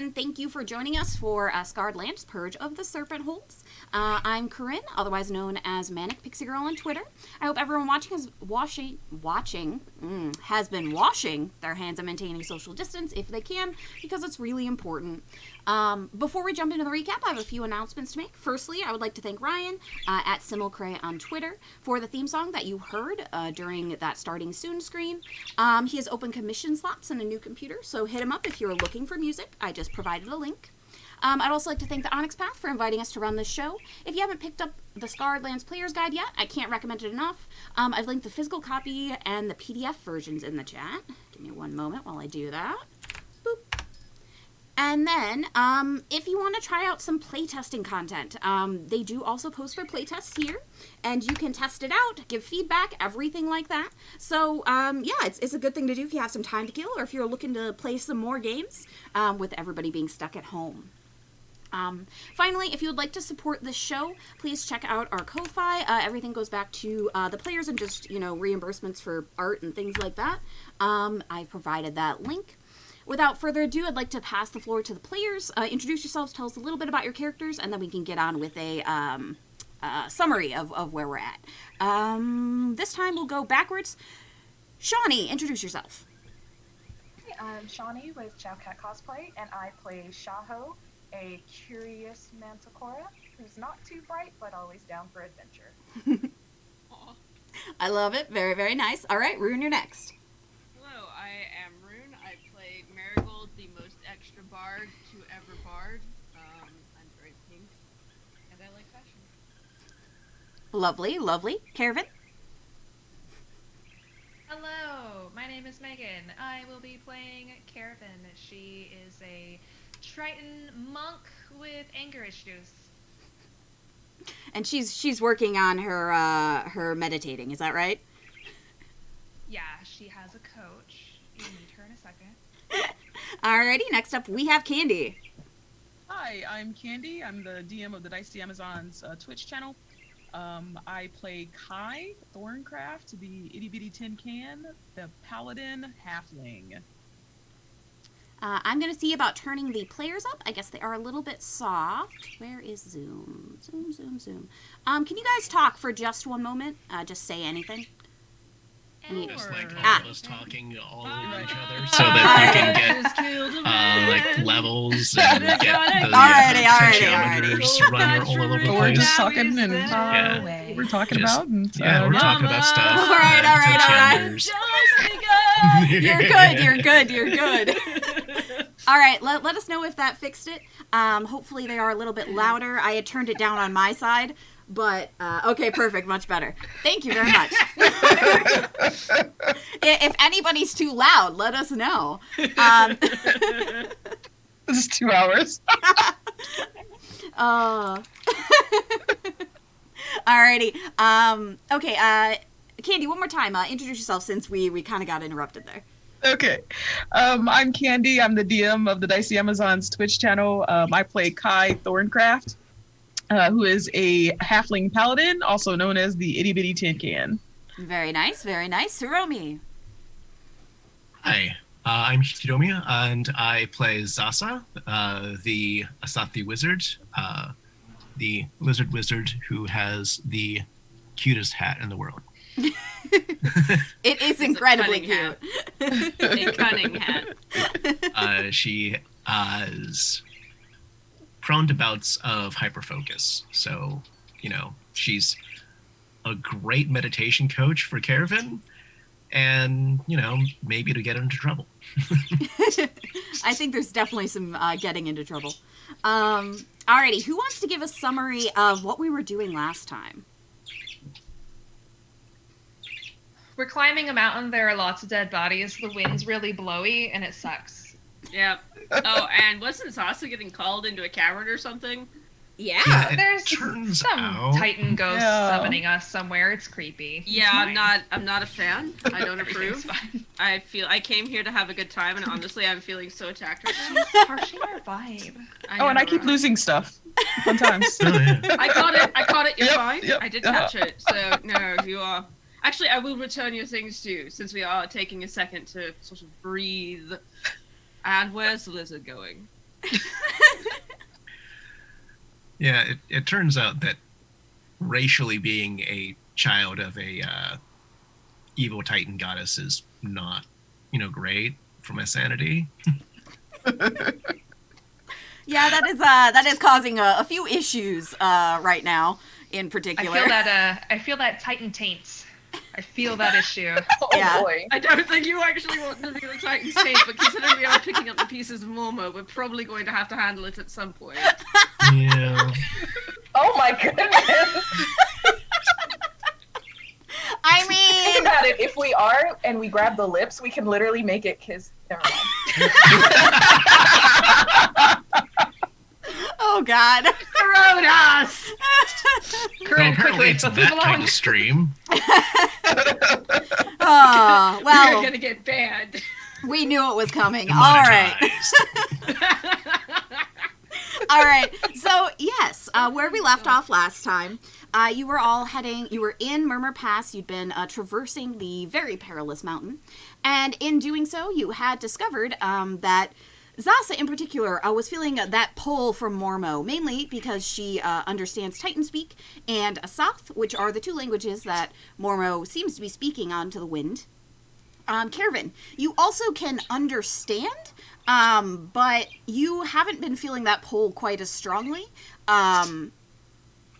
and thank you for joining us for Scarred Lands, Purge of the Serpentholds. I'm Corinne, otherwise known as Manic Pixie Girl on Twitter. I hope everyone has been washing their hands and maintaining social distance if they can, because it's really important. Before we jump into the recap, I have a few announcements to make. Firstly, I would like to thank Ryan at Simulcray on Twitter for the theme song that you heard during that starting soon screen. He has open commission slots and a new computer, so hit him up if you're looking for music. I just provided a link. I'd also like to thank the Onyx Path for inviting us to run this show. If you haven't picked up the Scarred Lands Player's Guide yet, I can't recommend it enough. I've linked the physical copy and the PDF versions in the chat. Give me one moment while I do that. Boop. And then, if you want to try out some playtesting content, they do also post their playtests here, and you can test it out, give feedback, everything like that. So, yeah, it's a good thing to do if you have some time to kill, or if you're looking to play some more games, with everybody being stuck at home. Finally, if you would like to support this show, please check out our Ko-Fi. Everything goes back to the players and just, reimbursements for art and things like that. I've provided that link. Without further ado, I'd like to pass the floor to the players. Introduce yourselves, tell us a little bit about your characters, and then we can get on with a summary of where we're at. This time we'll go backwards. Shawnee, introduce yourself. Hey, I'm Shawnee with Chow Cat Cosplay, and I play Shaho, a curious manticora who's not too bright, but always down for adventure. I love it. Very, very nice. All right, Rune, you're next. Hello, I am Rune. I play Marigold, the most extra bard to ever bard. I'm very pink, and I like fashion. Lovely, lovely. Caravan? Hello, my name is Megan. I will be playing Caravan. She is a Triton monk with anger issues. And she's working on her meditating, is that right? Yeah, she has a coach. You'll meet her in a second. Alrighty, next up we have Candy. Hi, I'm Candy. I'm the DM of the Dicey Amazons Twitch channel. I play Kai Thorncraft, the itty bitty tin can, the paladin halfling. I'm going to see about turning the players up. I guess they are a little bit soft. Where is Zoom? Zoom. Can you guys talk for just one moment? Just say anything. Just like all of us talking all over each other so that you can get like levels and get the potentiometers running all over the place. We're just talking and yeah. we're talking Just, about and we're talking about stuff. All right. You're good. All right, let us know if that fixed it. Hopefully they are a little bit louder. I had turned it down on my side, but okay, perfect, much better. Thank you very much. If anybody's too loud, let us know. This is 2 hours. Alrighty. Okay, Candy, one more time. Introduce yourself since we kind of got interrupted there. Okay. I'm Candy. I'm the DM of the Dicey Amazons Twitch channel. I play Kai Thorncraft, who is a halfling paladin, also known as the itty bitty tin can. Very nice, very nice. Hiromi. Hi, I'm Hiromi, and I play Zasa, the Asathi wizard, the lizard wizard who has the cutest hat in the world. It is incredibly cute. A cunning hat. She is prone to bouts of hyperfocus, so she's a great meditation coach for Caravan, and maybe to get into trouble. I think there's definitely some getting into trouble. Alrighty, who wants to give a summary of what we were doing last time? We're climbing a mountain. There are lots of dead bodies. The wind's really blowy, and it sucks. Yep. Oh, and wasn't Sasa getting called into a cavern or something? Yeah. There's some Titan ghost summoning us somewhere. It's creepy. Yeah, It's I'm not a fan. I don't approve. fine. I came here to have a good time, and honestly, I'm feeling so attacked right now. Harshing our vibe. And I keep losing stuff. Sometimes. Oh, yeah. I caught it. You're Yep, fine. yep. I did catch it. So no, you are. Actually, I will return your things too, since we are taking a second to sort of breathe. And where's the lizard going? Yeah, it turns out that racially being a child of a evil Titan goddess is not, great for my sanity. Yeah, that is causing a few issues right now, in particular. I feel that Titan taints. I feel that issue. Oh Yeah. boy. I don't think you actually want to be the Titan's tape, but considering we are picking up the pieces of Mormo, we're probably going to have to handle it at some point. Yeah. Oh my goodness. I Think mean, about it. If we are and we grab the lips, we can literally make it kiss. Never mind. oh god. Rhodas! Well, Corinne, apparently quickly, it's let's that move kind along. of stream. Oh, We're well, gonna get banned. we knew it was coming. All right. Demonetized. All right. So, yes, where we left off last time, you were in Murmur Pass. You'd been traversing the very perilous mountain. And in doing so, you had discovered that Zasa in particular was feeling that pull from Mormo, mainly because she understands Titan speak and Asath, which are the two languages that Mormo seems to be speaking onto the wind. Kervin, you also can understand, but you haven't been feeling that pull quite as strongly,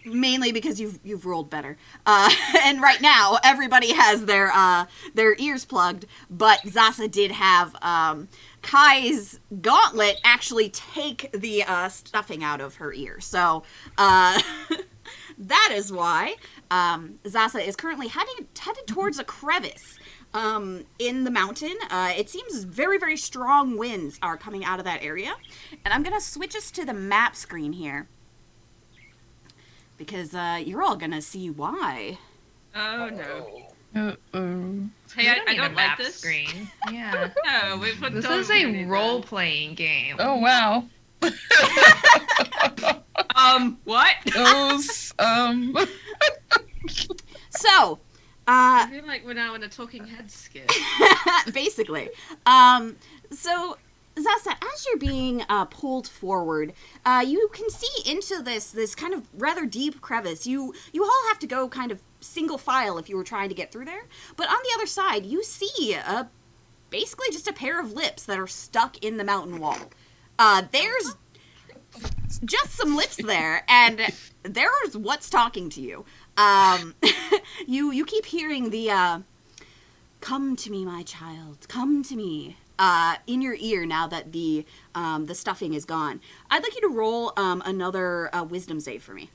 mainly because you've rolled better. And right now, everybody has their ears plugged, but Zasa did have Kai's gauntlet actually take the stuffing out of her ear. So that is why Zasa is currently headed towards a crevice in the mountain. It seems very, very strong winds are coming out of that area. And I'm going to switch us to the map screen here, because you're all going to see why. Oh no. Uh-oh. Hey, We I need a don't like map this. screen. Yeah. No, we've This don't is really a need role-playing game. Oh, wow. that. What? Those, So, I feel like we're now in a talking head skit. basically. So, Zasa, as you're being pulled forward, you can see into this kind of rather deep crevice. You all have to go kind of single file if you were trying to get through there. But on the other side, you see basically just a pair of lips that are stuck in the mountain wall. There's just some lips there, and there's what's talking to you. You keep hearing the "Come to me, my child, come to me" in your ear now that the stuffing is gone. I'd like you to roll another wisdom save for me.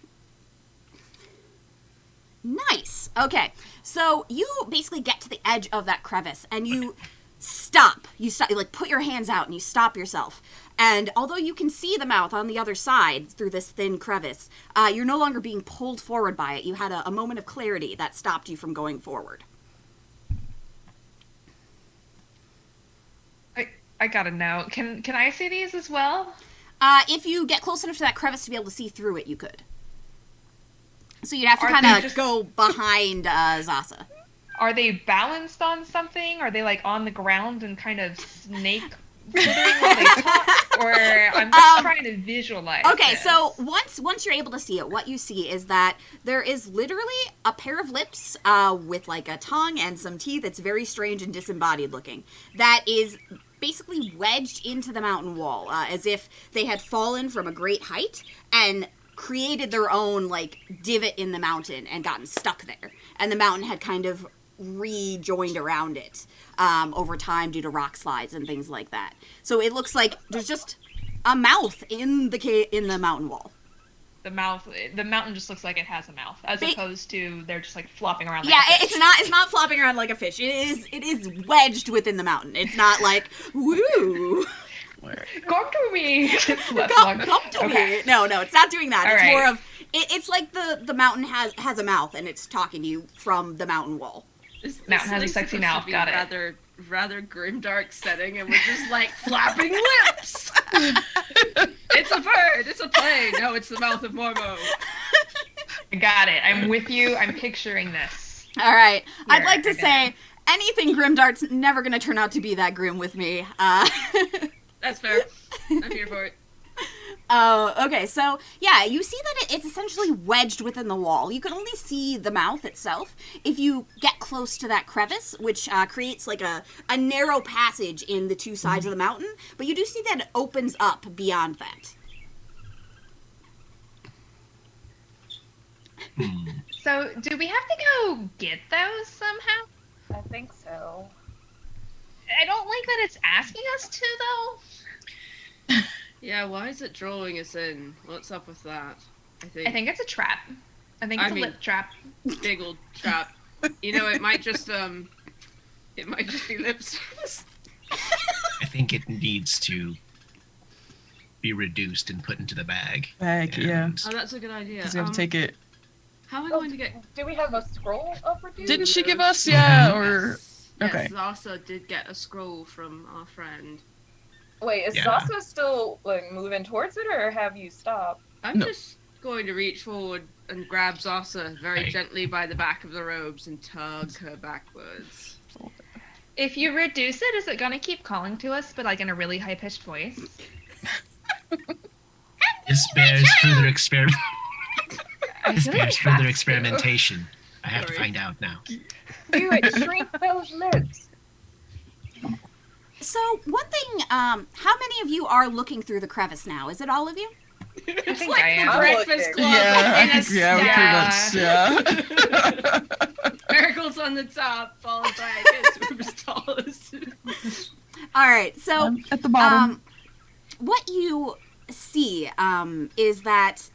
Nice. Okay, so you basically get to the edge of that crevice and you stop. You like put your hands out and you stop yourself. And although you can see the mouth on the other side through this thin crevice, you're no longer being pulled forward by it. You had a moment of clarity that stopped you from going forward. I gotta know. Can I see these as well? If you get close enough to that crevice to be able to see through it, you could. So you'd have to Are kind they of just- go behind Zasa. Are they balanced on something? Are they like on the ground and kind of snake slithering while they talk? Or I'm just trying to visualize. Okay, this. so once you're able to see it, what you see is that there is literally a pair of lips with like a tongue and some teeth. It's very strange and disembodied looking. That is basically wedged into the mountain wall, as if they had fallen from a great height and created their own like divot in the mountain and gotten stuck there. And the mountain had kind of rejoined around it over time due to rock slides and things like that. So it looks like there's just a mouth in the mountain wall. the mountain just looks like it has a mouth, as opposed to they're just like flopping around. Like Yeah, a fish. it's not flopping around like a fish. It is wedged within the mountain. It's not like woo. Come to me. Come to me. No, it's not doing that. All It's right. more of it's like the mountain has a mouth and it's talking to you from the mountain wall. Mountain has a sexy mouth, got it. Rather grimdark setting, and we're just like flapping lips. It's a bird. It's a plane. No, it's the mouth of Mormo. I got it. I'm with you. I'm picturing this. All right. I'd Here, like to I got say anything grimdark's never going to turn out to be that grim with me. That's fair. I'm here for it. Oh, okay. So, yeah, you see that it's essentially wedged within the wall. You can only see the mouth itself. If you get close to that crevice, which creates like a narrow passage in the two sides of the mountain, but you do see that it opens up beyond that. So, do we have to go get those somehow? I think so. I don't like that it's asking us to, though. Yeah, why is it drawing us in? What's up with that? I think it's a trap. I think it's a lip trap. Big old trap. You know, it might just be lip service. I think it needs to be reduced and put into the bag. Yeah. Oh, that's a good idea. Because you have to take it. How am I going to get... Do we have a scroll of reduce? Didn't she give us? Yeah, or... Yes, Okay. Zasa did get a scroll from our friend. Wait, is Yeah. Zasa still like moving towards it, or have you stopped? I'm No. just going to reach forward and grab Zasa very Hey. gently by the back of the robes and tug her backwards. If you reduce it, is it gonna keep calling to us, but like in a really high-pitched voice? This bears further experiment. I This feel like bears it further has experimentation. I have to Sorry. find out now. Do it, shrink those lips. So, one thing, how many of you are looking through the crevice now? Is it all of you? It's think like I the am. Breakfast Club Yeah, in a we pretty much, yeah. Miracles on the top, followed by I guess tallest. All right, so At the bottom. what you see is that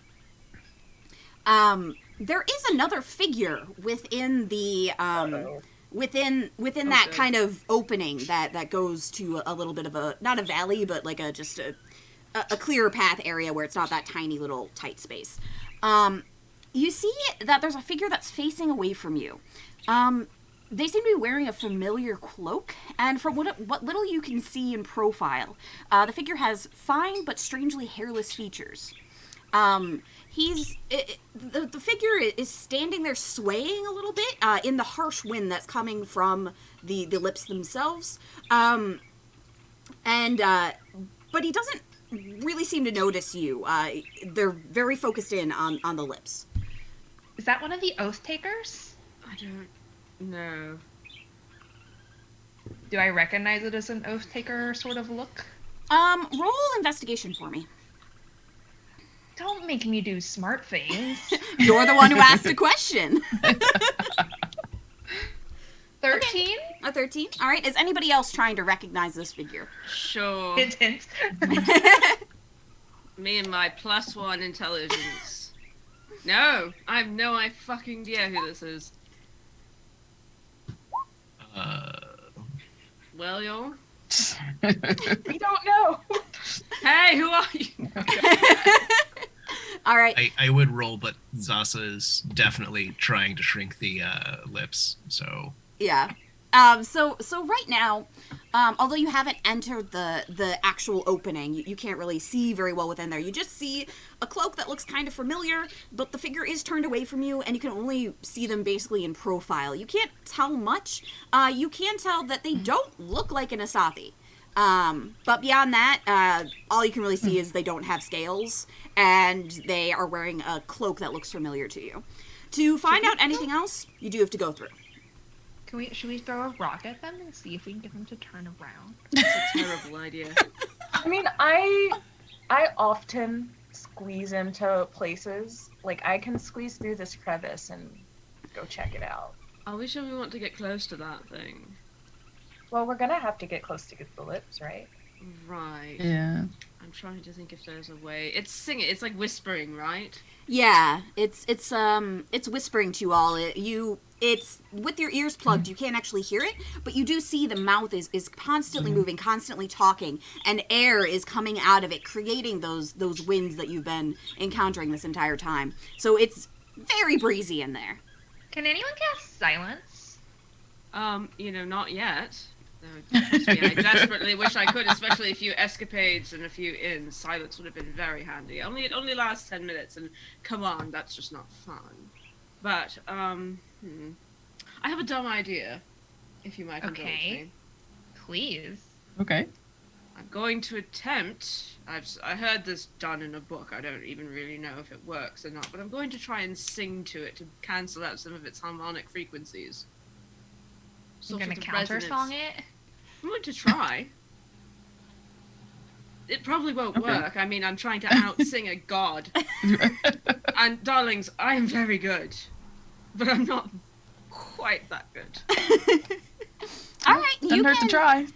there is another figure within the within that Okay. kind of opening that goes to a little bit of a, not a valley, but like just a clearer path area where it's not that tiny little tight space. You see that there's a figure that's facing away from you. They seem to be wearing a familiar cloak, and from what little you can see in profile, the figure has fine but strangely hairless features. The figure is standing there swaying a little bit in the harsh wind that's coming from the lips themselves. But he doesn't really seem to notice you. They're very focused in on the lips. Is that one of the oath takers? I don't know. Do I recognize it as an oath taker sort of look? Roll investigation for me. Don't make me do smart things. You're the one who asked a question. 13? A 13. All right. Is anybody else trying to recognize this figure? Sure. Hint, hint. Me and my +1 intelligence. No, I have no fucking idea who this is. Well, y'all. We don't know. Hey, who are you? All right. I would roll, but Zasa is definitely trying to shrink the lips. So Yeah. So right now, although you haven't entered the actual opening, you can't really see very well within there. You just see a cloak that looks kind of familiar, but the figure is turned away from you, and you can only see them basically in profile. You can't tell much. You can tell that they don't look like an Asathi. But beyond that, all you can really see is they don't have scales, and they are wearing a cloak that looks familiar to you. To find out anything else, you do have to go through. Should we throw a rock at them and see if we can get them to turn around? That's a terrible idea. I mean, I often squeeze into places. Like, I can squeeze through this crevice and go check it out. Are we sure we want to get close to that thing? Well, we're gonna have to get close to get the lips, right? Right. Yeah. I'm trying to think if there's a way. It's singing. It's like whispering, right? Yeah, it's whispering to you all. It's with your ears plugged, you can't actually hear it, but you do see the mouth is constantly moving, constantly talking, and air is coming out of it, creating those winds that you've been encountering this entire time. So it's very breezy in there. Can anyone cast silence? Not yet. No, trust me, I desperately wish I could, especially a few escapades and a few inns. Silence would have been very handy. It only lasts 10 minutes, and come on, that's just not fun. But, I have a dumb idea, if you might indulge Okay. me. Please. Okay. I'm going to attempt. I heard this done in a book. I don't even really know if it works or not, but I'm going to try and sing to it to cancel out some of its harmonic frequencies. You're Sort gonna of counter resonance. song it? I'm going to try. It probably won't Okay. work. I mean, I'm trying to out-sing a god. And, darlings, I am very good. But I'm not quite that good. All right, Doesn't hurt to try.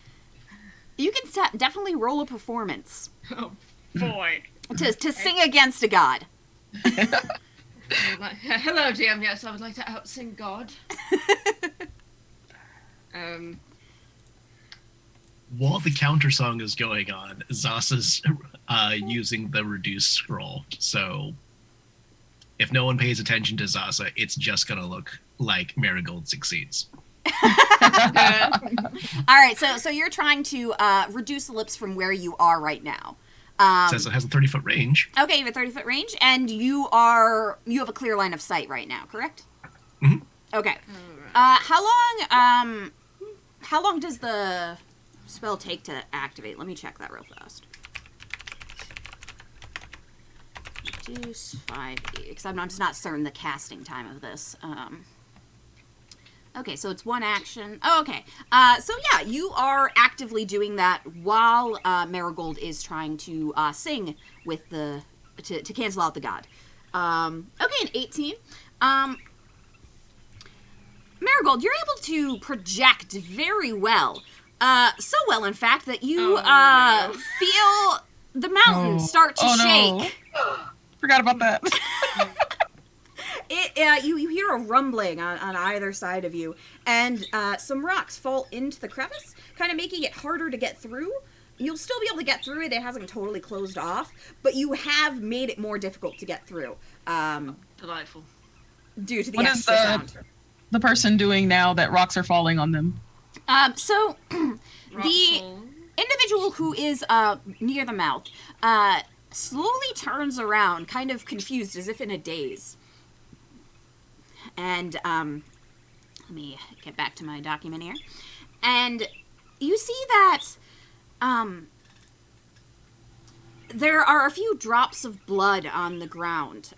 you can definitely roll a performance Oh, boy. to sing against a god. Hello, DM. Yes, I would like to out-sing God. While the counter song is going on, Zasa's using the reduce scroll. So if no one pays attention to Zasa, it's just gonna look like Marigold succeeds. All right, so you're trying to reduce ellipse from where you are right now. Says it has a 30-foot range. Okay, you have a 30-foot range, and you have a clear line of sight right now, correct? Mhm. Okay. How long does the spell take to activate? Let me check that real fast. Reduce 5e, because I'm just not certain the casting time of this. Okay, so it's one action. Oh, okay. So yeah, you are actively doing that while Marigold is trying to sing with to cancel out the god. Okay, an 18. Marigold, you're able to project very well. So well, in fact, that you feel the mountains start to shake. No. Forgot about that. You hear a rumbling on either side of you, and some rocks fall into the crevice, kind of making it harder to get through. You'll still be able to get through it. It hasn't totally closed off, but you have made it more difficult to get through. Delightful. Due to the What is extra sound. the person doing now that rocks are falling on them? So the Russell. individual who is near the mouth slowly turns around, kind of confused, as if in a daze. And let me get back to my document here. And you see that there are a few drops of blood on the ground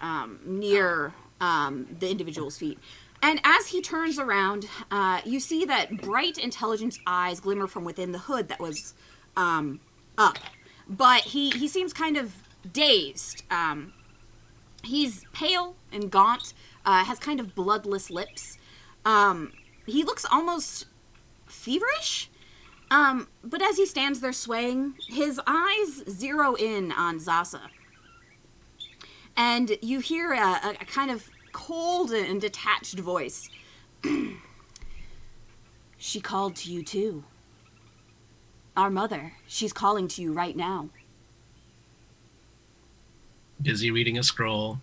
near the individual's feet. And as he turns around, you see that bright, intelligent eyes glimmer from within the hood that was up. But he seems kind of dazed. He's pale and gaunt, has kind of bloodless lips. He looks almost feverish. But as he stands there swaying, his eyes zero in on Zasa. And you hear a kind of cold and detached voice. She called to you too. Our mother, she's calling to you right now. Busy reading a scroll.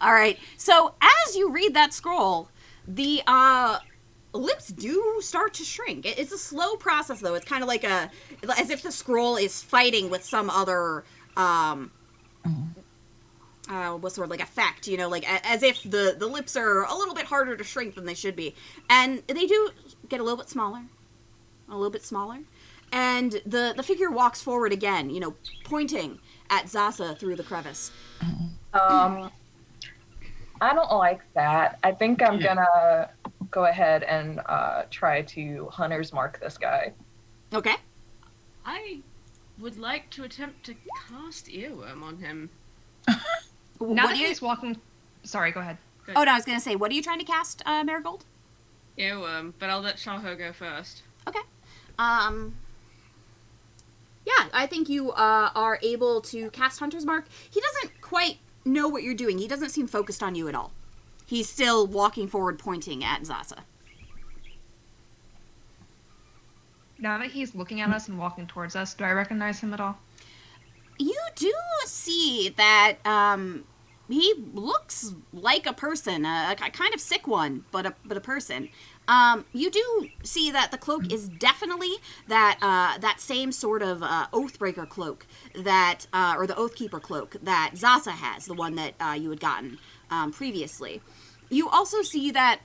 All right. So as you read that scroll, the lips do start to shrink. It's a slow process, though. It's kind of like as if the scroll is fighting with some other what's the word, like effect, like as if the lips are a little bit harder to shrink than they should be. And they do get a little bit smaller. And the figure walks forward again, pointing at Zasa through the crevice. I don't like that. I think I'm gonna go ahead and try to hunter's mark this guy. Okay. I would like to attempt to cast Earworm on him. Now that he's walking... Sorry, go ahead. Oh, no, I was going to say, what are you trying to cast, Marigold? Earworm, but I'll let Shaho go first. Okay. Yeah, I think you are able to cast Hunter's Mark. He doesn't quite know what you're doing. He doesn't seem focused on you at all. He's still walking forward, pointing at Zasa. Now that he's looking at us and walking towards us, do I recognize him at all? You do see that he looks like a person, a kind of sick one, but a person. You do see that the cloak is definitely that same sort of Oathbreaker cloak that, or the Oathkeeper cloak that Zasa has, the one that you had gotten previously. You also see that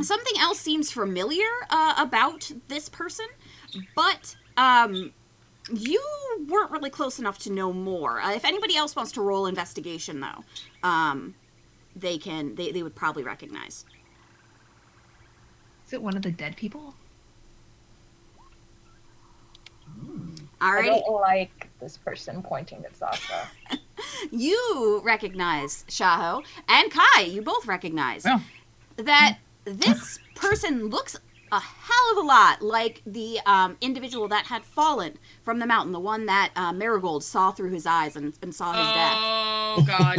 something else seems familiar about this person. but you weren't really close enough to know more. If anybody else wants to roll investigation, though, they would probably recognize. Is it one of the dead people? All I right. don't like this person pointing at Zasa. You recognize Shaho, and Kai, you both recognize Yeah. that this person looks a hell of a lot like the individual that had fallen from the mountain, the one that Marigold saw through his eyes and saw his death. Oh God.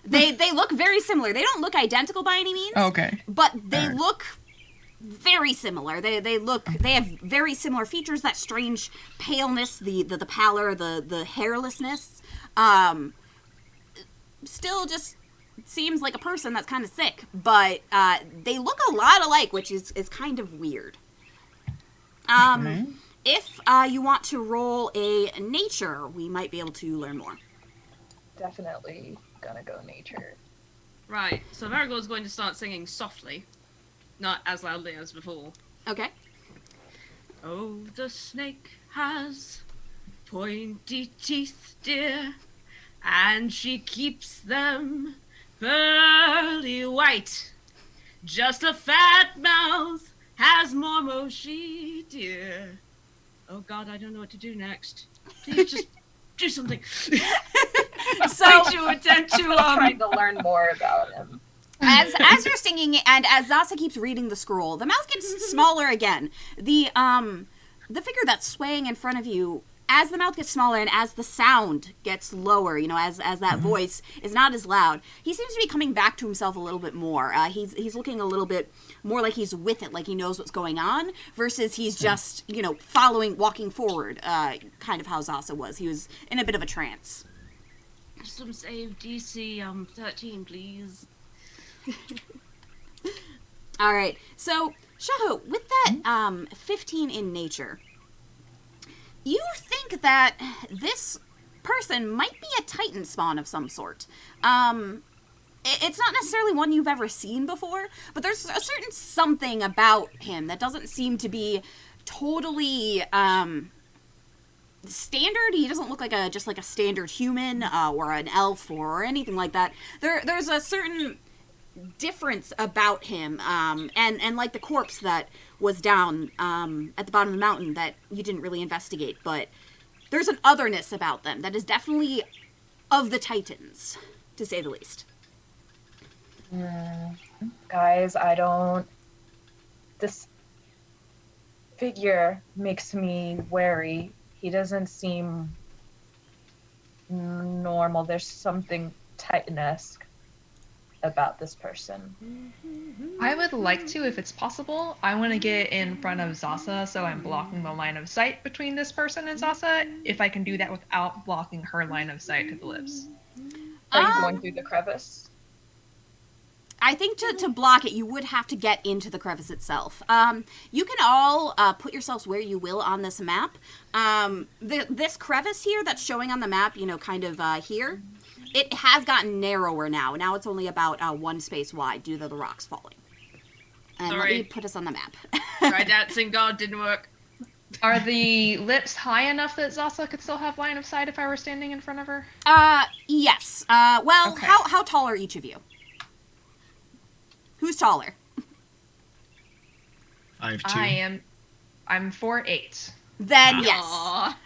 They look very similar. They don't look identical by any means, Okay. but they Alright. look very similar. They have very similar features, that strange paleness, the pallor, the hairlessness. Still just seems like a person that's kind of sick, but they look a lot alike, which is kind of weird. Okay. If you want to roll a nature, we might be able to learn more. Definitely gonna go nature. Right. So Marigold's going to start singing softly, not as loudly as before. Okay. Oh, the snake has pointy teeth, dear, and she keeps them pearly white. Just a fat mouth has more moshi, dear. Oh God, I don't know what to do next. Please just do something. So to attempt to Trying to learn more about him. as you're singing and as Zasa keeps reading the scroll, the mouth gets smaller again. The figure that's swaying in front of you, as the mouth gets smaller and as the sound gets lower, as that voice is not as loud, he seems to be coming back to himself a little bit more. He's looking a little bit more like he's with it, like he knows what's going on, versus he's just, walking forward, kind of how Zasa was. He was in a bit of a trance. Some save DC 13, please. All right. So, Shaho, with that 15 in nature, you think that this person might be a Titan spawn of some sort. It's not necessarily one you've ever seen before, but there's a certain something about him that doesn't seem to be totally standard. He doesn't look like just like a standard human or an elf or anything like that. There's a certain difference about him, and like the corpse that was down at the bottom of the mountain that you didn't really investigate, but there's an otherness about them that is definitely of the Titans, to say the least. Guys, this figure makes me wary. He doesn't seem normal. There's something Titan-esque about this person. I would like to, if it's possible. I want to get in front of Zasa, so I'm blocking the line of sight between this person and Zasa. If I can do that without blocking her line of sight to the lips. Are you going through the crevice? I think to block it, you would have to get into the crevice itself. You can all put yourselves where you will on this map. This crevice here that's showing on the map, kind of here, it has gotten narrower now. Now it's only about one space wide due to the rocks falling. And let me put us on the map. Try dancing God, didn't work. Are the lips high enough that Zasa could still have line of sight if I were standing in front of her? Yes. Well, Okay. how tall are each of you? Who's taller? 5'2". I'm 4'8". Then yes. Aw.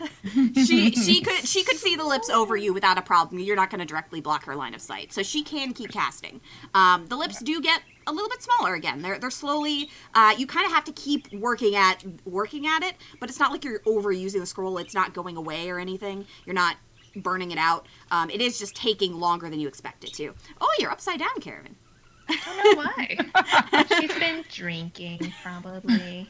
she could see the lips over you without a problem. You're not going to directly block her line of sight, so she can keep casting. The lips do get a little bit smaller again. They're slowly. You kind of have to keep working at it, but it's not like you're overusing the scroll. It's not going away or anything. You're not burning it out. It is just taking longer than you expect it to. Oh, you're upside down, Caravan. I don't know why. She's been drinking, probably.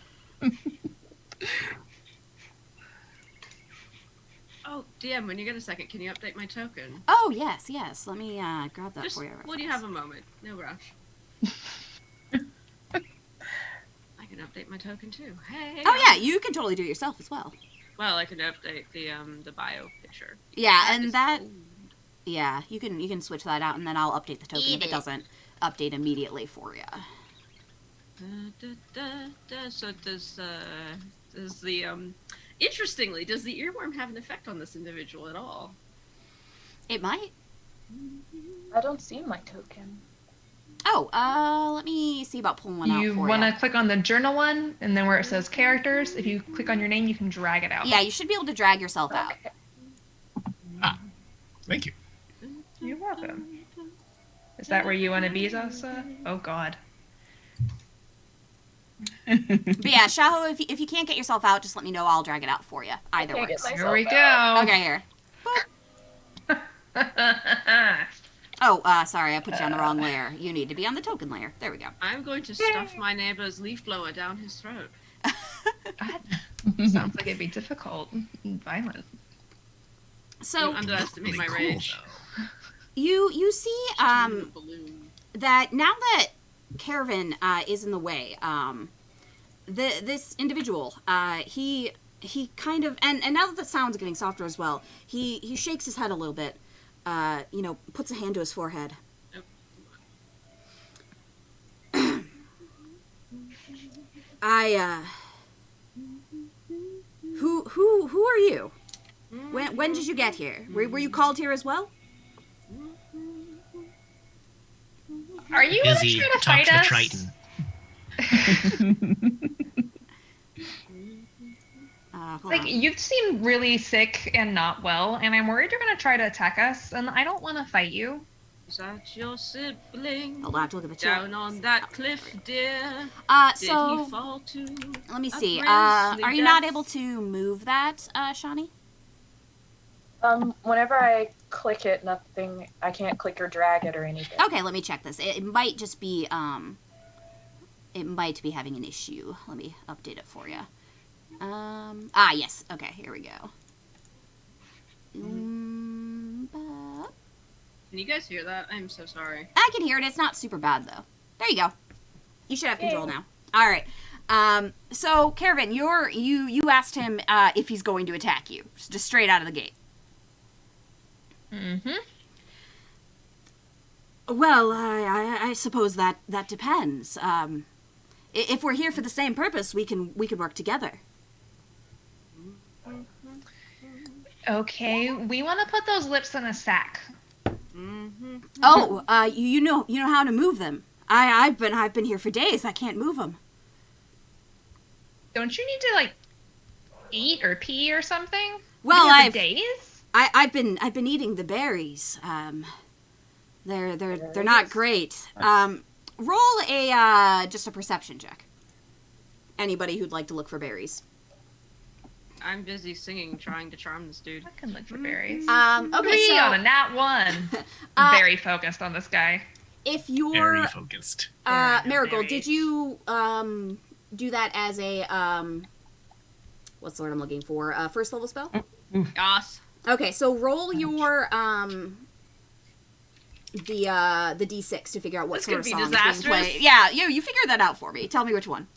Oh, DM, when you get a second, can you update my token? Oh yes. Let me grab that Just for you. when you have a moment. No rush. I can update my token too. Hey. Oh yeah, you can totally do it yourself as well. Well, I can update the bio picture. Yeah, and is that. cool. Yeah, you can switch that out, and then I'll update the token if it doesn't update immediately for you. So does the interestingly, does the earworm have an effect on this individual at all? It might. I don't see my token. Oh, let me see about pulling one out You for want you. to click on the journal one, and then where it says characters, if you click on your name, you can drag it out. Yeah, you should be able to drag yourself out. Okay. Thank you. You're welcome. Is that where you want to be, Zasa? Oh, God. But yeah, Shaho, if you can't get yourself out, just let me know. I'll drag it out for you. Either Can't works. get Here we myself go. Okay, here. Oh, sorry, I put you on the wrong layer. You need to be on the token layer. There we go. I'm going to stuff my neighbor's leaf blower down his throat. That sounds like it'd be difficult and violent. So You underestimate my Really cool, rage. though. you see Balloon. that now that Caravan is in the way, this individual he kind of and now that the sound's getting softer as well, he shakes his head a little bit, puts a hand to his forehead. Who are you? When did you get here? Were you called here as well? Are you gonna Izzy, try to talk fight to the us? Triton. Hold Like, on. you seem really sick and not well, and I'm worried you're gonna try to attack us, and I don't want to fight you. Is that your sibling? Hold on, I have to look at the chat. Down on that cliff, dear. Did So he fall to? let me a see. grisly Are you not death? able to move that, Shawnee? Whenever I click it, nothing. I can't click or drag it or anything. Okay, let me check this. It might just be it might be having an issue. Let me update it for you. Yes. Okay, here we go. Can you guys hear that? I'm so sorry. I can hear it. It's not super bad though. There you go. You should have control Yay. now. All right. So Caravan, you asked him if he's going to attack you, just straight out of the gate. Mm-hmm. Well, I suppose that depends. If we're here for the same purpose, we can work together. Okay, we want to put those lips in a sack. Oh, you know how to move them. I've been here for days. I can't move them. Don't you need to, like, eat or pee or something? Well, Been here for I've days? I've been eating the berries. They're not great. Roll a just a perception check. Anybody who'd like to look for berries. I'm busy singing, trying to charm this dude. I can look for berries. Okay, 3 on a so nat 1. Very focused on this guy. if Very you're focused. Marigold, berries. did you do that as a what's the word I'm looking for? First level spell? Yas. Okay, so roll your the d6 to figure out what This sort could of be song is being disastrous. played. Yeah, you figure that out for me. Tell me which one.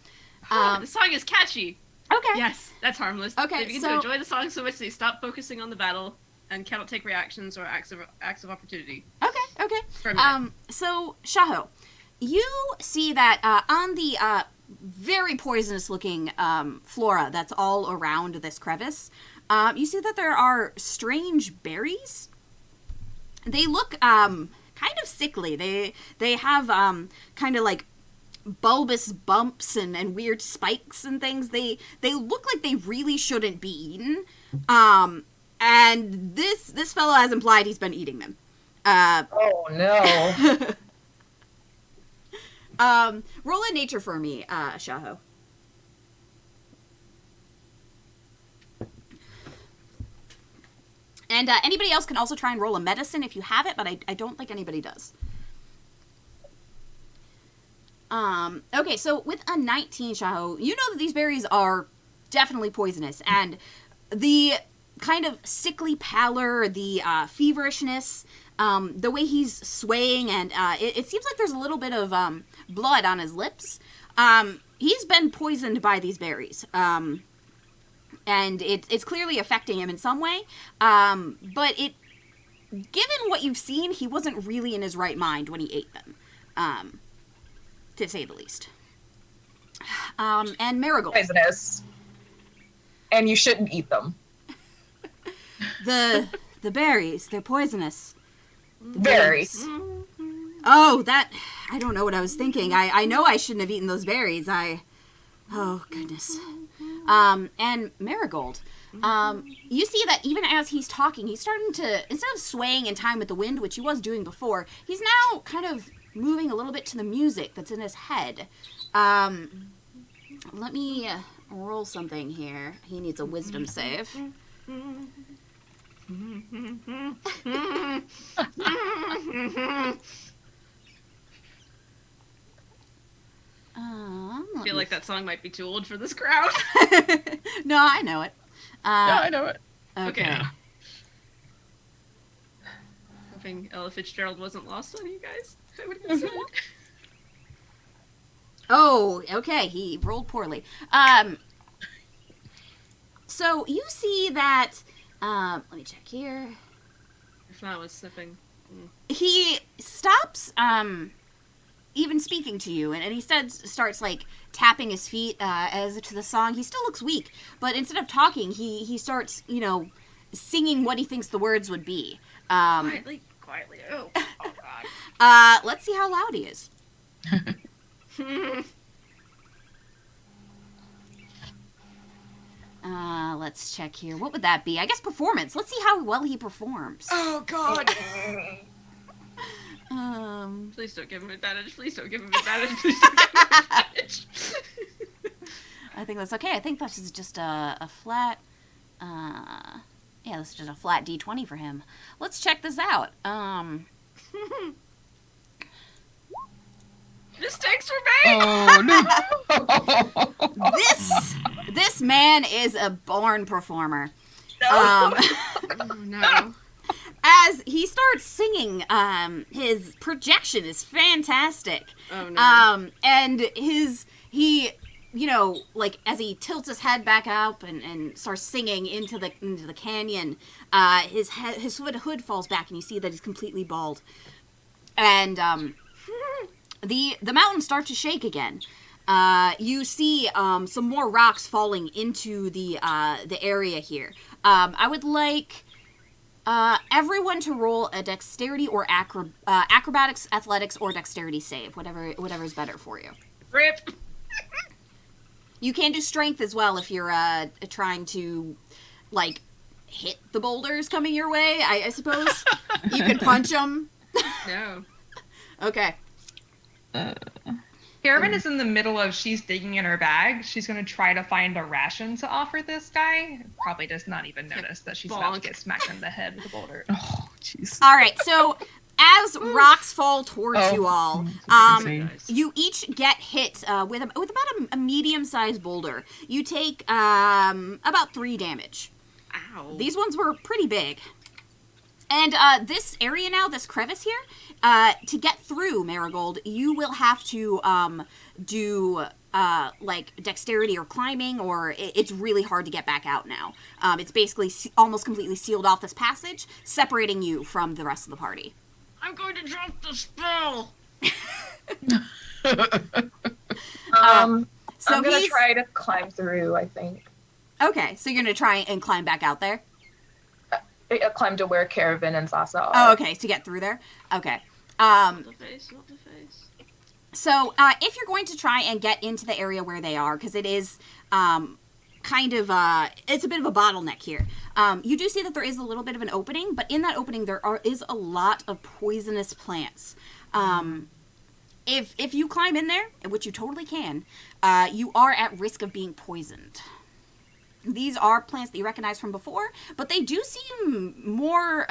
The song is catchy. Okay. Yes, that's harmless. Okay, They begin so- to enjoy the song so much they stop focusing on the battle and cannot take reactions or acts of opportunity. Okay. For a minute. So Shaho, you see that on the very poisonous looking flora that's all around this crevice, you see that there are strange berries. They look kind of sickly. They have kind of like bulbous bumps and weird spikes and things. They look like they really shouldn't be eaten. And this fellow has implied he's been eating them. Oh no. Roll a nature for me, Shaho. And anybody else can also try and roll a medicine if you have it, but I don't think anybody does. Okay, so with a 19, Shaho, you know that these berries are definitely poisonous, and the kind of sickly pallor, the feverishness, the way he's swaying, and it seems like there's a little bit of blood on his lips. He's been poisoned by these berries, and it's clearly affecting him in some way. But given what you've seen, he wasn't really in his right mind when he ate them, to say the least. And Marigold. Poisonous. And you shouldn't eat them. The berries, they're poisonous. Berries. Oh, I don't know what I was thinking. I know I shouldn't have eaten those berries. Oh, goodness. And Marigold. You see that even as he's talking, he's starting to, instead of swaying in time with the wind, which he was doing before, he's now kind of moving a little bit to the music that's in his head. Let me roll something here. He needs a wisdom save. I feel like that song might be too old for this crowd. No, I know it. Yeah, I know it. Okay. Yeah. Hoping Ella Fitzgerald wasn't lost on you guys. I would have said. Oh, okay. He rolled poorly. So you see that. Let me check here. If not, was sniffing. He stops even speaking to you, and he starts like tapping his feet as to the song. He still looks weak, but instead of talking, he starts, singing what he thinks the words would be. Quietly. Oh God. Let's see how loud he is. Let's check here. What would that be? I guess performance. Let's see how well he performs. Oh God. Please Please don't give him advantage. Please don't give him advantage. Please don't give him advantage. I think that's okay. I think this is just a flat. Yeah, this is just a flat D20 for him. Let's check this out. Mistakes were made. Oh no! This man is a born performer. Oh no. As he starts singing, his projection is fantastic. Oh no. And like as he tilts his head back up and starts singing into the canyon, his hood falls back and you see that he's completely bald. And the mountains start to shake again. You see some more rocks falling into the area here. I would like everyone to roll a dexterity or acrobatics, athletics, or dexterity save, whatever is better for you. Rip. You can do strength as well if you're trying to like hit the boulders coming your way. I suppose you can punch them. No. Okay. Caravan is in the middle of she's digging in her bag. She's going to try to find a ration to offer this guy. Probably does not even notice that she's about to get smacked in the head with a boulder. Oh, jeez. All right. So as rocks fall towards you all, you each get hit with about a medium-sized boulder. You take about 3 damage. Ow. These ones were pretty big. And this area now, this crevice here, to get through, Marigold, you will have to do like dexterity or climbing, or it's really hard to get back out now. It's basically almost completely sealed off this passage, separating you from the rest of the party. I'm going to drop the spell. So I'm gonna try to climb through, I think. Okay, so you're gonna try and climb back out there? Climb to where Caravan and Sasa are. Oh, okay, to get through there? Okay. Not the face. So, if you're going to try and get into the area where they are, because it is kind of, it's a bit of a bottleneck here. You do see that there is a little bit of an opening, but in that opening is a lot of poisonous plants. If you climb in there, which you totally can, you are at risk of being poisoned. These are plants that you recognize from before, but they do seem more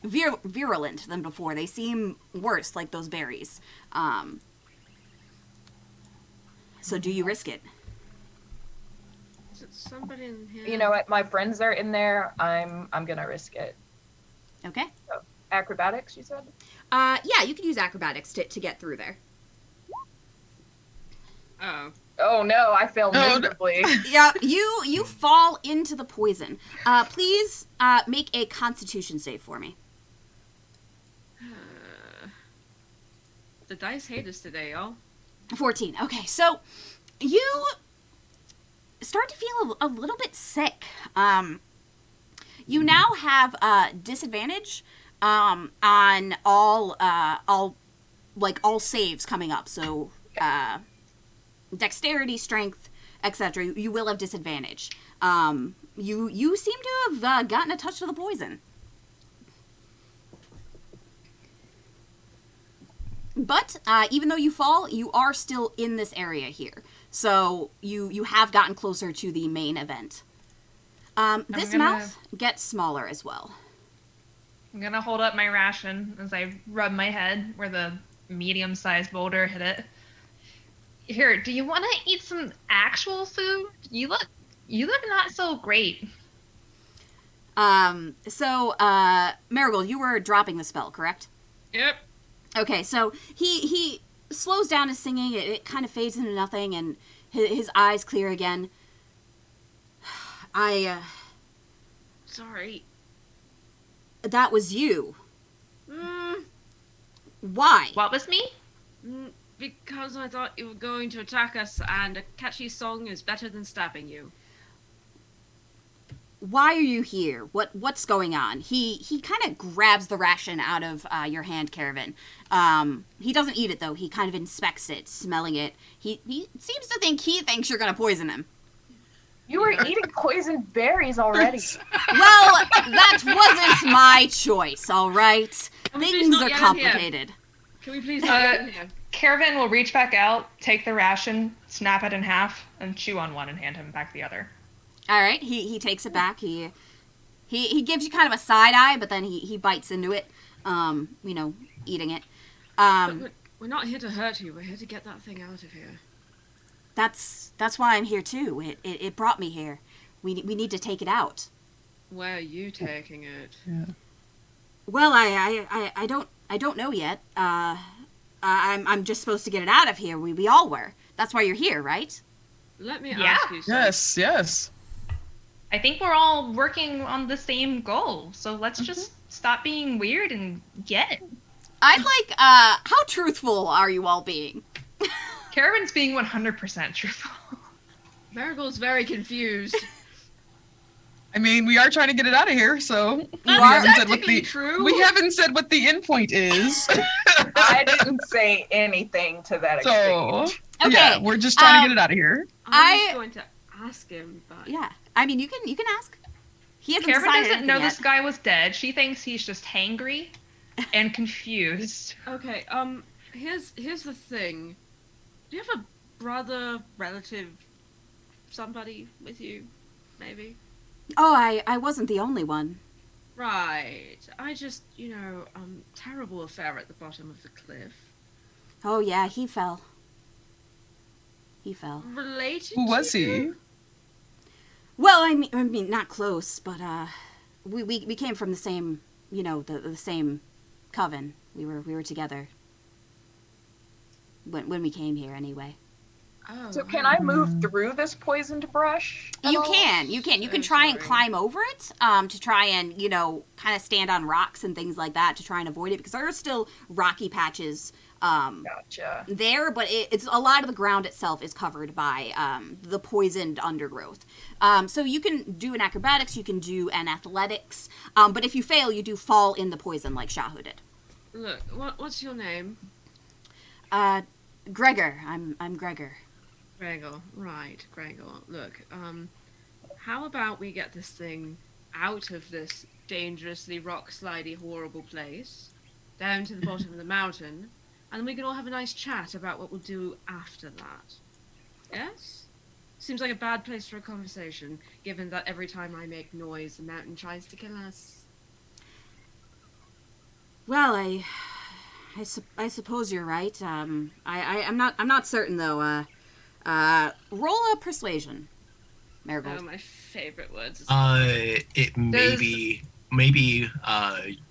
virulent than before. They seem worse, like those berries. So do you risk it? Is it somebody in here? You know what? My friends are in there. I'm gonna risk it. Okay. So, acrobatics, you said? Yeah, you can use acrobatics to get through there. Oh. Oh no, I failed miserably. Yeah, you fall into the poison. Please make a Constitution save for me. The dice hate us today, y'all. 14. Okay, so You start to feel a little bit sick. You now have disadvantage on all saves coming up. So dexterity, strength, etc. You will have disadvantage. You seem to have gotten a touch of the poison. But even though you fall, you are still in this area here. So you have gotten closer to the main event. This mouth gets smaller as well. I'm gonna hold up my ration as I rub my head where the medium-sized boulder hit it. Here, do you want to eat some actual food? You look not so great. Marigold, you were dropping the spell, correct? Yep. Okay, so he slows down his singing. It kind of fades into nothing, and his eyes clear again. Sorry. That was you. Why? What was me? Because I thought you were going to attack us, and a catchy song is better than stabbing you. Why are you here? What's going on? He kind of grabs the ration out of your hand, Caravan. He doesn't eat it though. He kind of inspects it, smelling it. He seems to think he thinks you're gonna poison him. You were eating poisoned berries already. Well, that wasn't my choice. All right, things are complicated. Can we please not get in here? Caravan will reach back out, take the ration, snap it in half, and chew on one and hand him back the other. All right, he takes it back. He gives you kind of a side eye, but then he bites into it. Eating it. But we're not here to hurt you. We're here to get that thing out of here. That's why I'm here too. It brought me here. We need to take it out. Where are you taking it? Yeah. Well, I don't know yet. I'm just supposed to get it out of here. We all were. That's why you're here, right? Let me Yeah. ask you something. Yes. I think we're all working on the same goal, so let's just stop being weird and get it. I'd like, how truthful are you all being? Caravan's being 100% truthful. Marigold's very confused. I mean, we are trying to get it out of here, so You we are haven't said what technically the true. we haven't said what the endpoint is. I didn't say anything to that So exchange. Okay. yeah, we're just trying to get it out of here. I was going to ask him, but Yeah. I mean, you can ask. He hasn't Caravan decided doesn't anything know yet. this guy was dead. She thinks he's just hangry and confused. okay. Here's the thing. Do you have a brother, relative, somebody with you? Maybe. Oh, I wasn't the only one. Right. I just, terrible affair at the bottom of the cliff. Oh yeah, he fell. Related. Who was to he? you? Well, I mean, not close, but we came from the same, the same coven. We were together when we came here, anyway. Oh. So can I move through this poisoned brush? at You all? can. You can So try and sorry. climb over it, to try and, kind of stand on rocks and things like that to try and avoid it, because there are still rocky patches Gotcha. there, but it's a lot of the ground itself is covered by the poisoned undergrowth. So you can do an acrobatics, you can do an athletics, but if you fail, you do fall in the poison like Shahu did. Look, what's your name? Gregor. I'm Gregor. Gregor. Right, Gregor. Look, how about we get this thing out of this dangerously rock-slidey, horrible place, down to the bottom of the mountain, and then we can all have a nice chat about what we'll do after that. Yes? Seems like a bad place for a conversation, given that every time I make noise, the mountain tries to kill us. Well, I suppose you're right. I'm not certain though. Roll a persuasion, Marigold. Oh, my favorite words. It may be